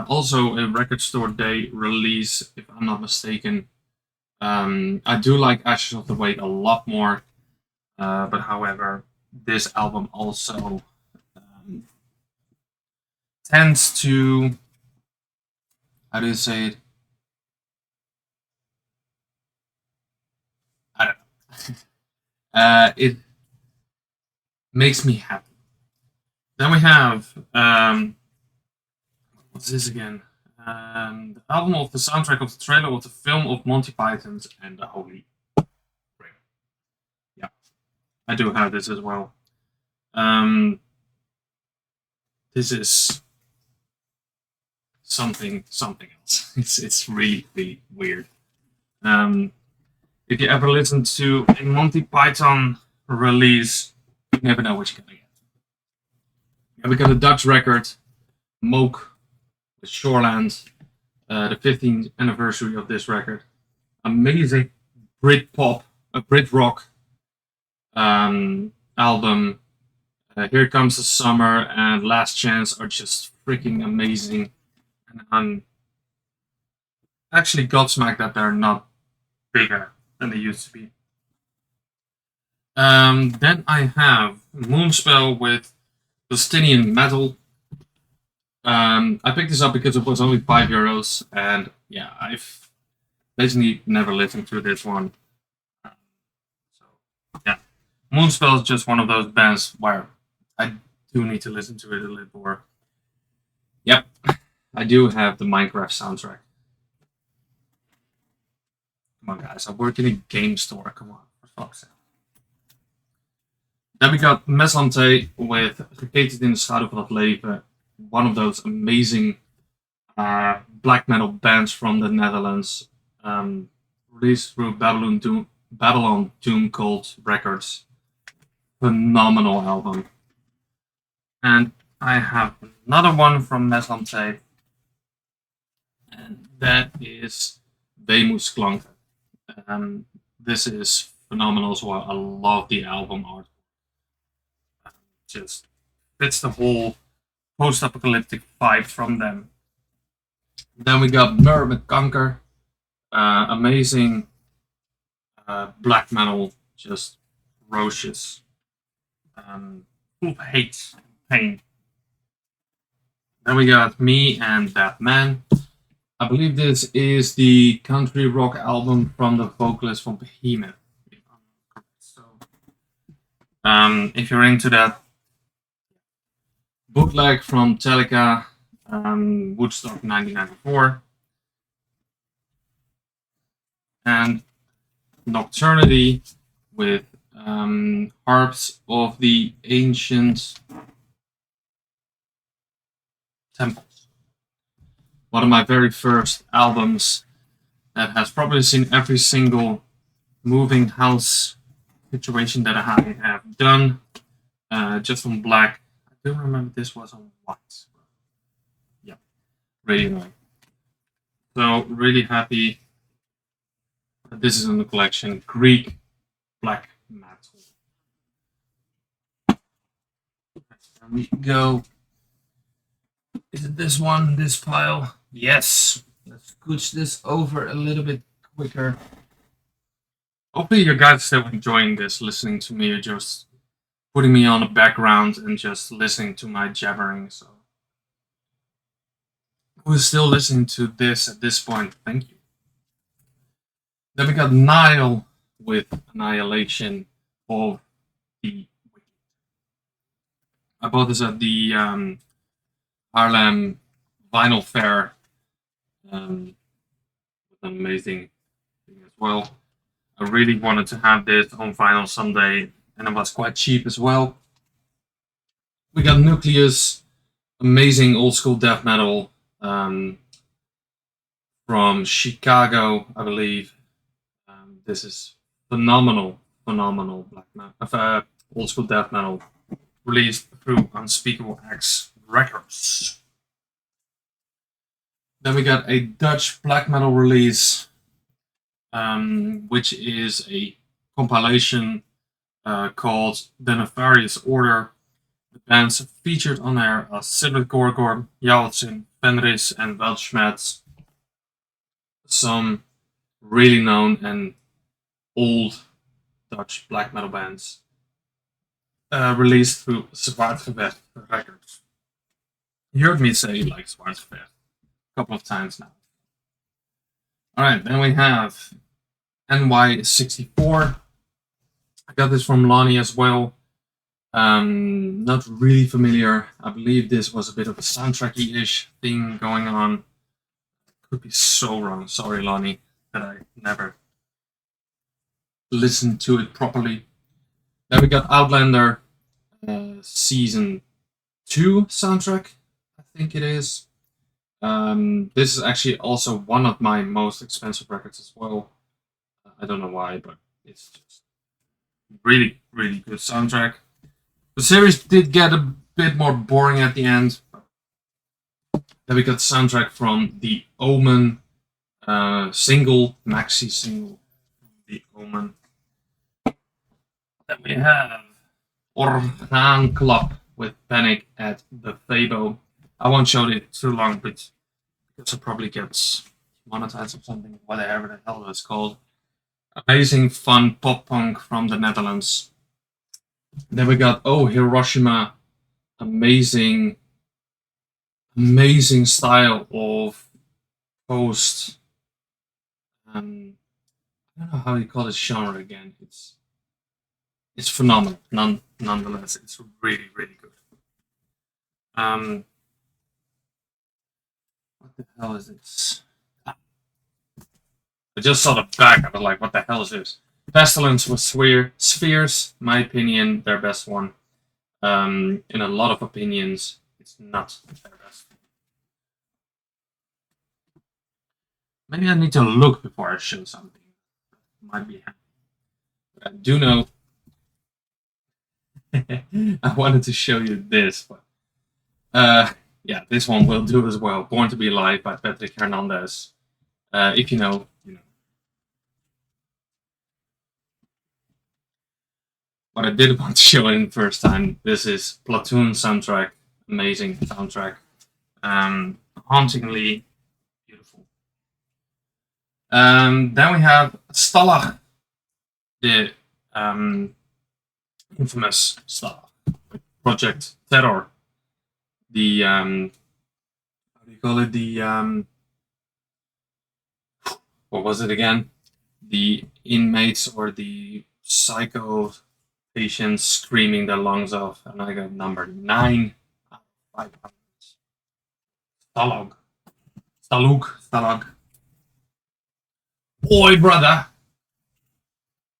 Also a Record Store Day release, if I'm not mistaken. I do like Ashes of the Wake a lot more. But however, this album also tends to, how do you say it? I don't know. It makes me happy. Then we have what's this again? The album of the soundtrack of the trailer of the film of Monty Python's and the Holy Grail. Yeah, I do have this as well. This is something else. It's really weird. If you ever listen to a Monty Python release, you never know what you're gonna get. And we got a Dutch record, Moke with Shoreland, the 15th anniversary of this record. Amazing Brit pop, a Brit rock album. Here Comes the Summer and Last Chance are just freaking amazing. And I'm actually gobsmacked that they're not bigger than they used to be. Then I have Moonspell with Palestinian Metal. I picked this up because it was only €5, and yeah, I've basically never listened to this one. Moonspell is just one of those bands where I do need to listen to it a little more. Yep, I do have the Minecraft soundtrack. Come on, guys, I work in a game store. Come on, for fuck's sake. Then we got Meslante with Located in the Schaduw van het Leven, one of those amazing black metal bands from the Netherlands, released through Babylon Doom Cult Records. Phenomenal album. And I have another one from Meslante, and that is Weemoedsklanken. This is phenomenal as well. I love the album art. Just fits the whole post-apocalyptic vibe from them. Then we got Mur met Kanker. Amazing black metal, just ferocious, full of hate and pain. Then we got Me and That Man. I believe this is the country rock album from the vocalist from Behemoth. So, if you're into that, bootleg from Metallica, Woodstock 1994, and Nocturnity with Harps of the Ancient Temples. One of my very first albums that has probably seen every single moving house situation that I have done, just on black. I do remember this was on white. Yeah, really nice. So really happy that this is in the collection. Greek black metal. There we go. Is it this one, this pile? Yes. Let's scooch this over a little bit quicker. Hopefully you guys still enjoying this, listening to me, or just putting me on the background and just listening to my jabbering. So who's still listening to this at this point? Thank you. Then we got Nile with Annihilation of the Wicked. I bought this at the Haarlem Vinyl Fair. An amazing thing as well. I really wanted to have this on vinyl someday, and it was quite cheap as well. We got Nucleus, amazing old school death metal from Chicago, I believe. This is phenomenal black metal, old school death metal, released through Unspeakable Acts Records. Then we got a Dutch black metal release, which is a compilation called The Nefarious Order. The bands featured on there are Sigrid Gorgor, Jaweltsin, Fenris, and Weltschmerz. Some really known and old Dutch black metal bands, released through Zwaardgevecht Records. You heard me say like Zwaardgevecht a couple of times now. Alright, then we have NY64. I got this from Lonnie as well. Not really familiar. I believe this was a bit of a soundtracky-ish thing going on. Could be so wrong. Sorry, Lonnie, that I never listened to it properly. Then we got Outlander Season 2 soundtrack, I think it is. This is actually also one of my most expensive records as well. I don't know why, but it's just really, really good soundtrack. The series did get a bit more boring at the end. Then we got soundtrack from the Omen maxi single, The Omen. Then we have Orgaan Club with Panic at the Fabo. I won't show it too long, but because it probably gets monetized or something, whatever the hell it's called. Amazing, fun pop punk from the Netherlands. Then we got Hiroshima, amazing style of post. I don't know how you call this genre again. it's phenomenal. Nonetheless, it's really, really good. What the hell is this? I just saw the back. I was like, what the hell is this? Pestilence with Spheres. My opinion, their best one. In a lot of opinions, it's not their best. Maybe I need to look before I show something. Might be happy. But I do know. I wanted to show you this, but yeah, this one will do as well. Born to Be Alive by Patrick Hernandez. If you know, you know. But I did want to show it in the first time. This is Platoon soundtrack. Amazing soundtrack. Hauntingly beautiful. Then we have Stalag, the infamous Stalag, Project Terror. The how do you call it? The what was it again? The inmates or the psycho patients screaming their lungs off, and I got number 9 out of 500. Stalag. Oi, brother!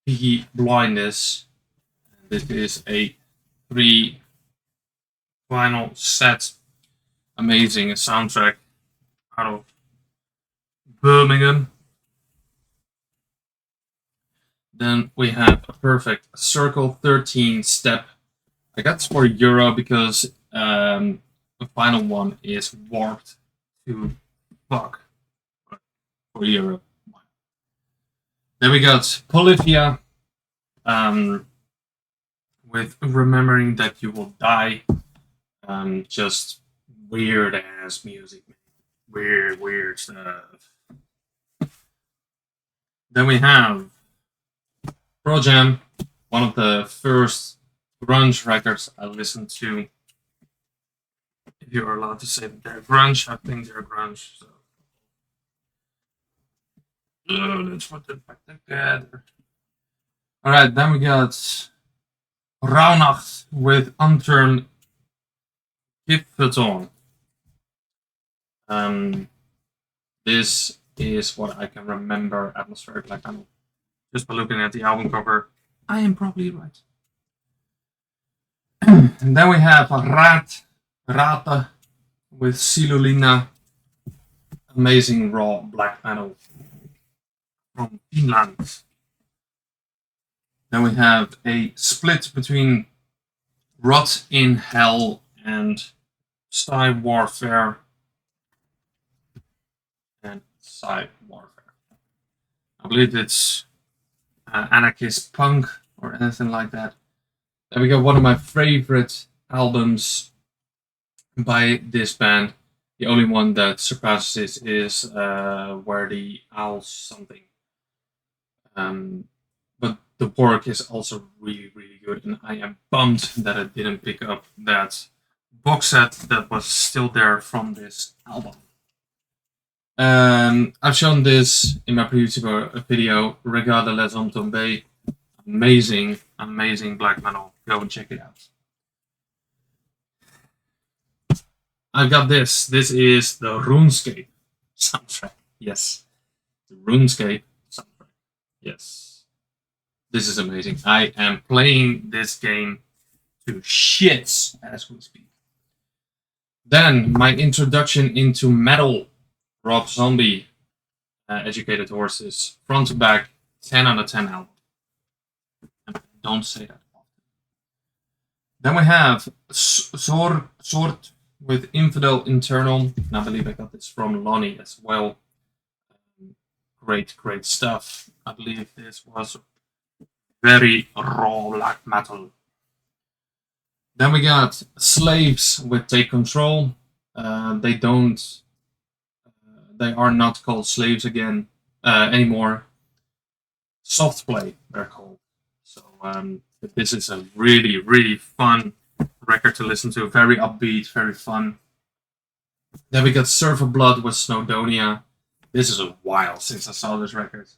Peaky Blinders. This is a 3 vinyl set. Amazing soundtrack out of Birmingham. Then we have a perfect Circle 13 step. I got this for Euro because the final one is warped to fuck for Euro. Then we got Polyphia with Remembering That You Will Die. Just weird ass music. Weird stuff. Then we have Pro Jam, one of the first grunge records I listened to. If you're allowed to say that they're grunge, I think they're grunge. So let's put it back together. Alright, then we got Raunacht with Unturned Gipfelton. This is what I can remember atmospheric black metal. Just by looking at the album cover, I am probably right. And then we have Rate with Silulina. Amazing raw black metal from Finland. Then we have a split between Rot in Hell and Psy Warfare. And Psy Warfare. I believe it's anarchist punk or anything like that. Then we got one of my favorite albums by this band. The only one that surpasses it is Where the Owls something. But the work is also really, really good, and I am bummed that I didn't pick up that box set that was still there from this album. I've shown this in my previous video, Regarde les hommes tombés. Amazing black metal. Go and check it out. I've got this. This is the RuneScape soundtrack. Yes. The RuneScape soundtrack. Yes. This is amazing. I am playing this game to shits as we speak. Then, my introduction into metal. Rob Zombie, Educated Horses. Front to back, 10 out of 10 album. And don't say that often. Then we have Sword with Infidel Internal. And I believe I got this from Lonnie as well. Great stuff. I believe this was very raw black metal. Then we got Slaves with Take Control. They are not called Slaves again anymore. Soft Play, they're called. So this is a really fun record to listen to. Very upbeat, very fun. Then we got Surfer Blood with Snowdonia. This is a while since I saw this record.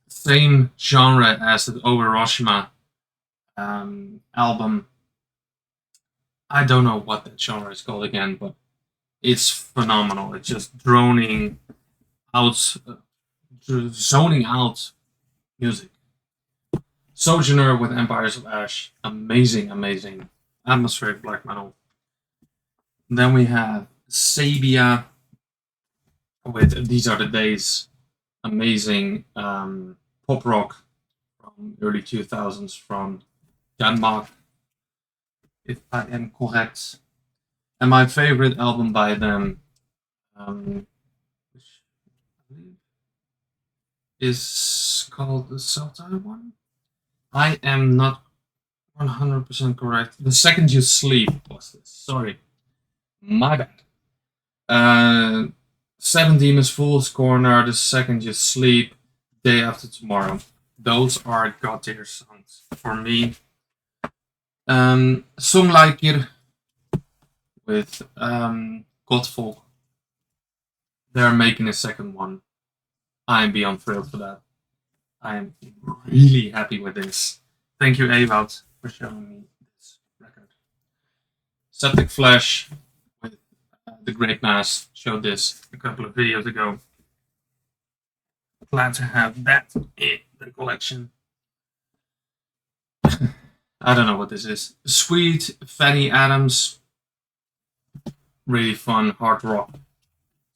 same genre as the Hiroshima album. I don't know what that genre is called again, but it's phenomenal. It's just droning out, zoning out music. Sojourner with Empires of Ash, amazing, amazing atmospheric black metal. Then we have Sabia with These Are the Days, amazing pop rock from early 2000s from Denmark, if I am correct. And my favorite album by them, which I believe is called the Celtic one. I am not 100% correct. The Second You Sleep was this. Sorry. My bad. Seven Demons, Fool's Corner, The Second You Sleep, Day After Tomorrow. Those are god tier songs for me. Song Like It with Godfolk. They're making a second one. I am beyond thrilled for that. I am really happy with this. Thank you, Ewout, for showing me this record. Septic Flesh with The Great Mass showed this a couple of videos ago. Glad to have that in the collection. I don't know what this is. Sweet Fanny Adams. Really fun hard rock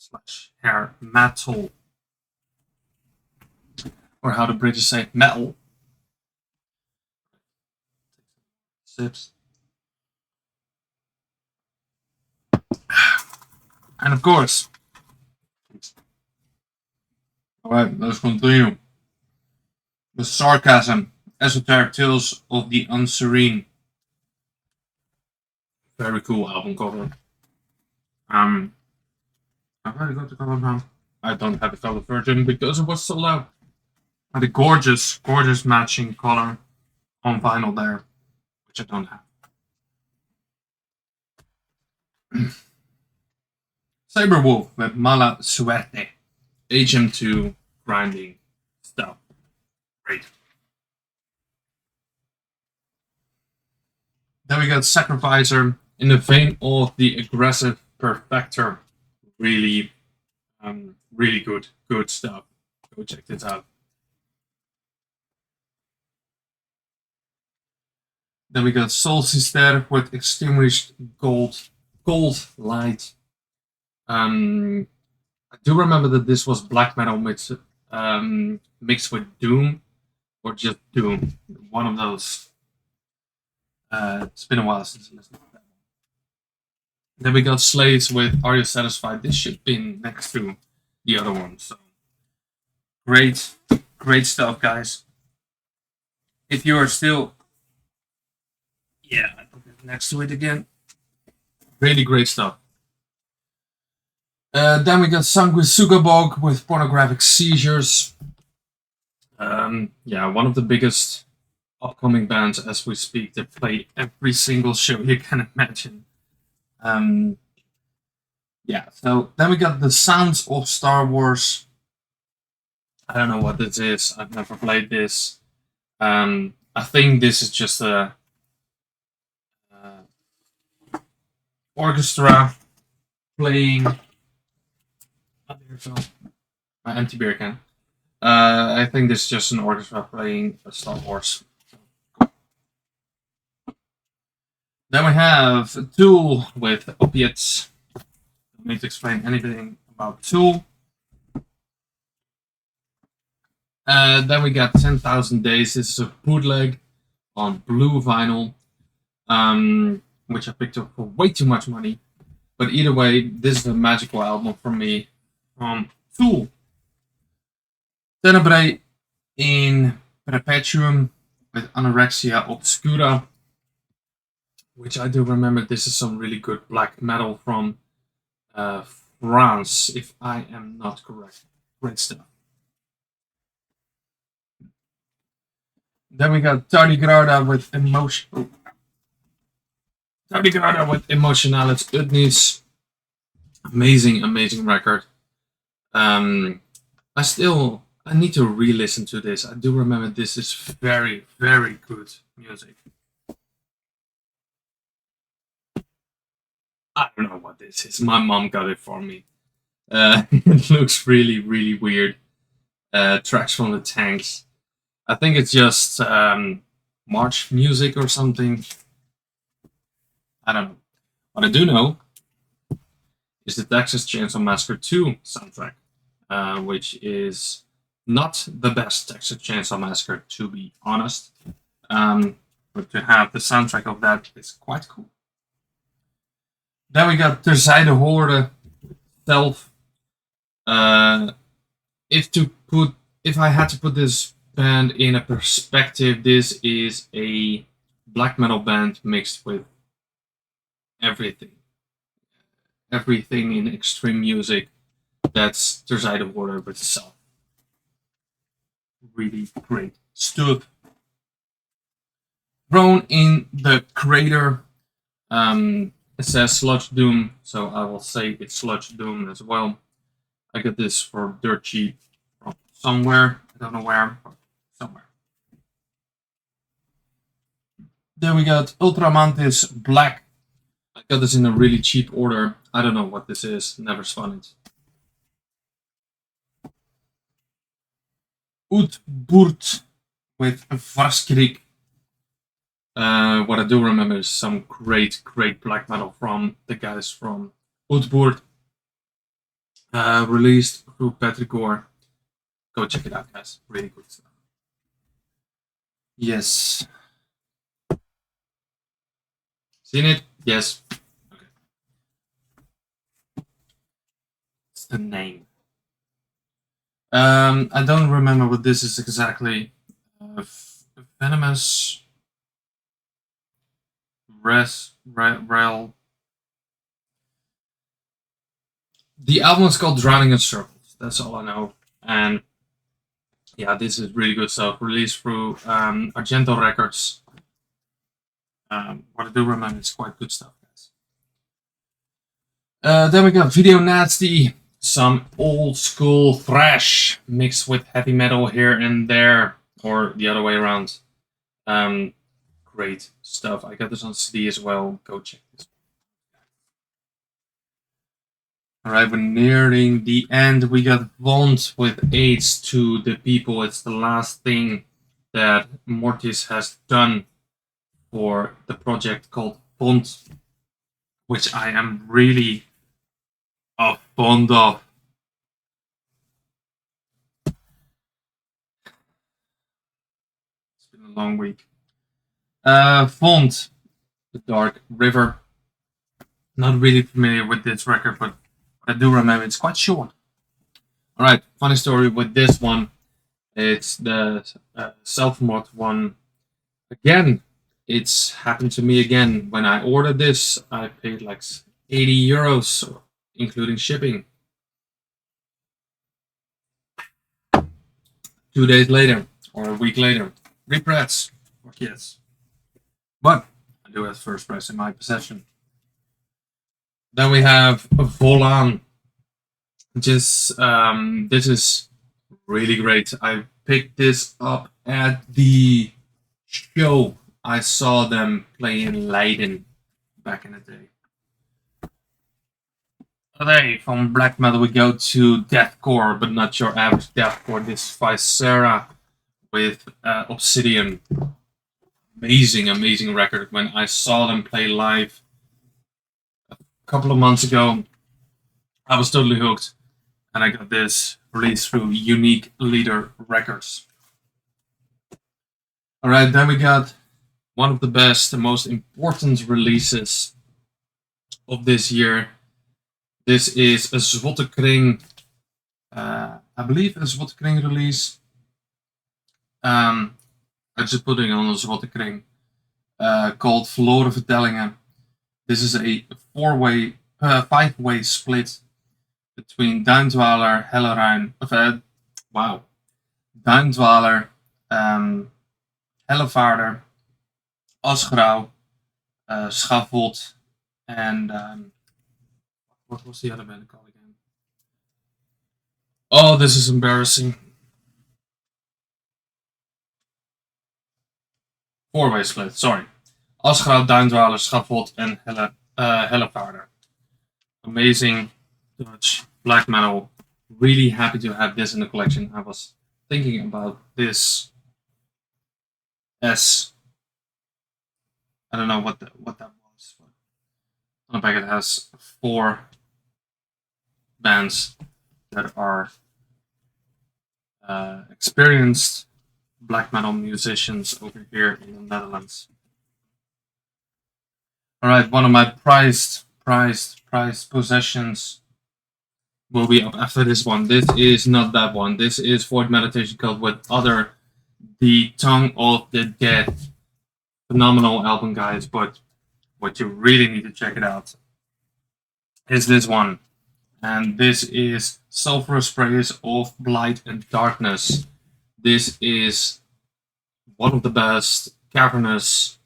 / hair metal. Or how the British say metal. Sips. And of course. Alright, let's continue. The Sarcasm. Esoteric Tales of the Unserene. Very cool album cover. Have I got the cover now? I don't have the color version because it was sold out. But a gorgeous, gorgeous matching color on vinyl there, which I don't have. Cyberwolf with Mala Suerte. HM2 grinding stuff. Great. Then we got Sacrificer in the vein of the Aggressive Perfector. Really, really good stuff. Go check this out. Then we got Soul Sister with Extinguished Gold Light. I do remember that this was black metal mixed with doom, or just doom. One of those. It's been a while since I listened to that one. Then we got Slaves with Are You Satisfied? This should be next to the other one. So great stuff, guys. If you are still, I put it next to it again. Really great stuff. Then we got Sanguisugabog with Pornographic Seizures. One of the biggest upcoming bands as we speak. They play every single show you can imagine. So then we got The Sounds of Star Wars. I don't know what this is. I've never played this. I think this is just a orchestra playing. Oh, there's my empty beer can. I think this is just an orchestra playing Star Wars. Then we have Tool with Opiates. Don't need to explain anything about Tool. Then we got 10,000 Days. This is a bootleg on blue vinyl, which I picked up for way too much money. But either way, this is a magical album for me from Tool. Tenebrae in Perpetuum with Anorexia Obscura, which I do remember this is some really good black metal from France, if I am not correct. Great stuff. Then we got Tardigrada with Tardigrada with Emotionalis Udnis. Amazing record. I still I need to re-listen to this. I do remember this is very, very good music. I don't know what this is. My mom got it for me. It looks really, really weird. Tracks from the Tanks. I think it's just march music or something. I don't know. What I do know is the Texas Chainsaw Massacre 2 soundtrack, which is not the best Texas Chainsaw Massacre, to be honest. But to have the soundtrack of that is quite cool. Then we got Terzijde Horde Self. If to put, if I had to put this band in a perspective, this is a black metal band mixed with everything. Everything in extreme music. That's Terzijde Horde with Self. Really great stuff. Thrown in the crater. It says Sludge Doom, so I will say it's Sludge Doom as well. I got this for dirt cheap from somewhere. I don't know where, but somewhere. Then we got Ultramantis Black. I got this in a really cheap order. I don't know what this is. Never spun it. Utburt with Varskrik. What I do remember is some great, great black metal from the guys from Utburt. Released through Petrigore. Go check it out, guys. Really good stuff. Yes. Seen it? Yes. Okay. It's the name. I don't remember what this is exactly. Venomous Rel. The album is called Drowning in Circles. That's all I know. And yeah, this is really good stuff. Released through Argento Records. What I do remember is quite good stuff, guys. Then we got Video Nasty. Some old school thrash mixed with heavy metal here and there, or the other way around. Great stuff. I got this on CD as well. Go check this. Alright, we're nearing the end. We got Vont with AIDS to the People. It's the last thing that Mortis has done for the project called Vont, which I am really fond of. It's been a long week. Vont, The Dark River. Not really familiar with this record, but I do remember it's quite short. Alright, funny story with this one. It's the self-mod one. Again, it's happened to me again. When I ordered this, I paid like 80 euros, including shipping. 2 days later, or a week later, repress for kids. But I do have first press in my possession. Then we have Volan. Just this is really great. I picked this up at the show. I saw them play in Leiden back in the day. Today, from black metal, we go to deathcore, but not your average deathcore. This Viscera with Obsidian. Amazing, amazing record. When I saw them play live a couple of months ago, I was totally hooked. And I got this released through Unique Leader Records. Alright, then we got one of the best and most important releases of this year. This is a Zwottekring, I believe a Zwottekring release. I'm just putting on a Zwottekring called Verloren Vertellingen. This is a five-way split between Duindwaler, Helleruin, Duindwaler, Hellevaarder, Asgrau, Schavot, and what was the other band called again? Oh, this is embarrassing. Four-way split, sorry. Asgraal, Duindwaler, Schavot, en Hellevaarder. Amazing Dutch black metal. Really happy to have this in the collection. I was thinking about this as I don't know what that was. But on the back it has 4 bands that are experienced black metal musicians over here in the Netherlands. All right, one of my prized possessions will be up after this one. This is not that one. This is Void Meditation Cult with Other, the Tongue of the Dead. Phenomenal album, guys, but what you really need to check it out is this one. And this is Sulphurous Sprays of Blight and Darkness. This is one of the best cavernous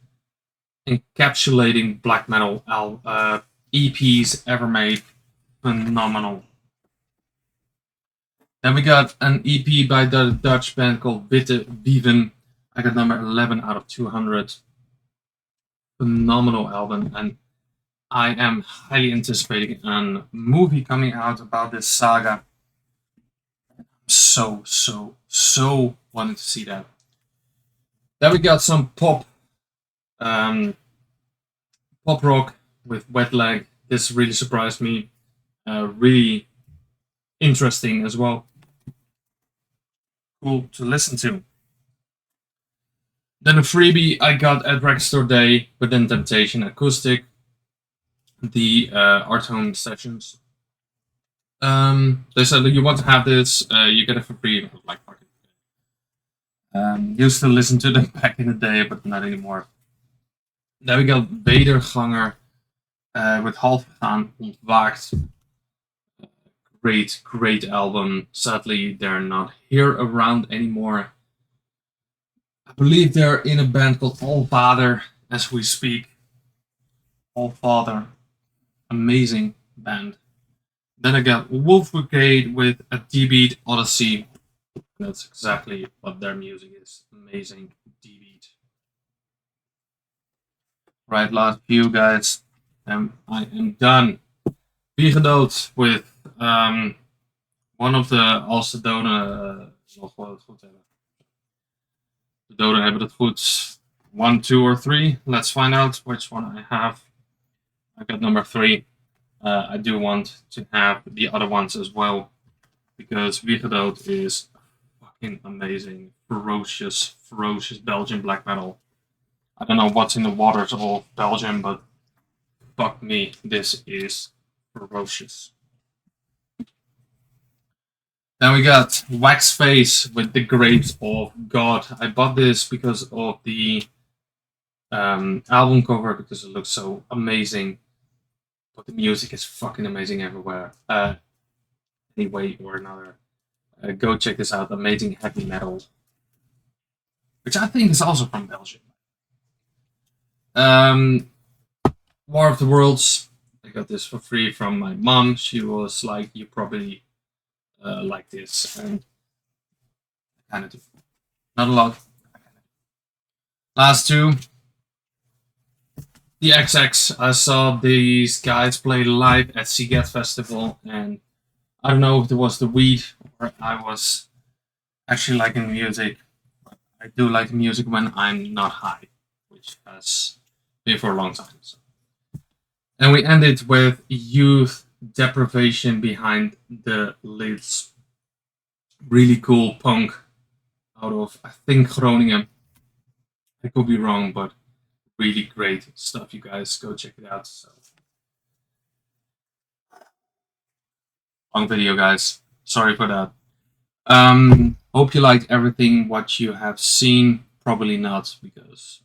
encapsulating black metal EPs ever made. Phenomenal. Then we got an EP by the Dutch band called Witte Wieven. I got number 11 out of 200. Phenomenal album, and I am highly anticipating a movie coming out about this saga. So wanted to see that. Then we got some pop rock with Wet Leg. This really surprised me. Really interesting as well. Cool to listen to. Then a freebie I got at Record Store Day Within Temptation Acoustic. The Art Home Sessions. They said that you want to have this, you get it for free. I was like, fuck it. Used to listen to them back in the day, but not anymore. Then we got Wederganger with Halfgaan Ontwaakt. Great album. Sadly, they're not here around anymore. I believe they're in a band called Allfather as we speak. Allfather. Amazing band. Then I got Wolf Brigade with a D-Beat Odyssey. That's exactly what their music is. Amazing D-Beat. Right, last few guys. And I am done. Wie Gedood with one of the als de doden nog wel het goed hebben. De doden hebben het goed. 1, 2, or 3. Let's find out which one I have. I got number 3. I do want to have the other ones as well, because Wie Gedood is fucking amazing. Ferocious Belgian black metal. I don't know what's in the waters of Belgium, but fuck me, this is ferocious. Then we got Wax Face with The Grapes of God. I bought this because of the album cover, because it looks so amazing. But the music is fucking amazing everywhere. Any way or another. Go check this out. Amazing heavy metal. Which I think is also from Belgium. War of the Worlds. I got this for free from my mom. She was like, you probably like this. And I kind of do. Not a lot. Last two. The XX. I saw these guys play live at Seagate Festival, and I don't know if it was the weed or I was actually liking music. But I do like music when I'm not high, which has been for a long time. So. And we ended with Youth Deprivation Behind the Lids. Really cool punk out of, I think, Groningen. I could be wrong, but really great stuff, you guys. Go check it out. So. Long video, guys. Sorry for that. Hope you liked everything what you have seen. Probably not, because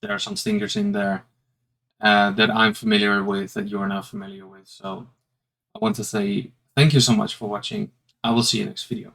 there are some stinkers in there that I'm familiar with that you're not familiar with. So I want to say thank you so much for watching. I will see you next video.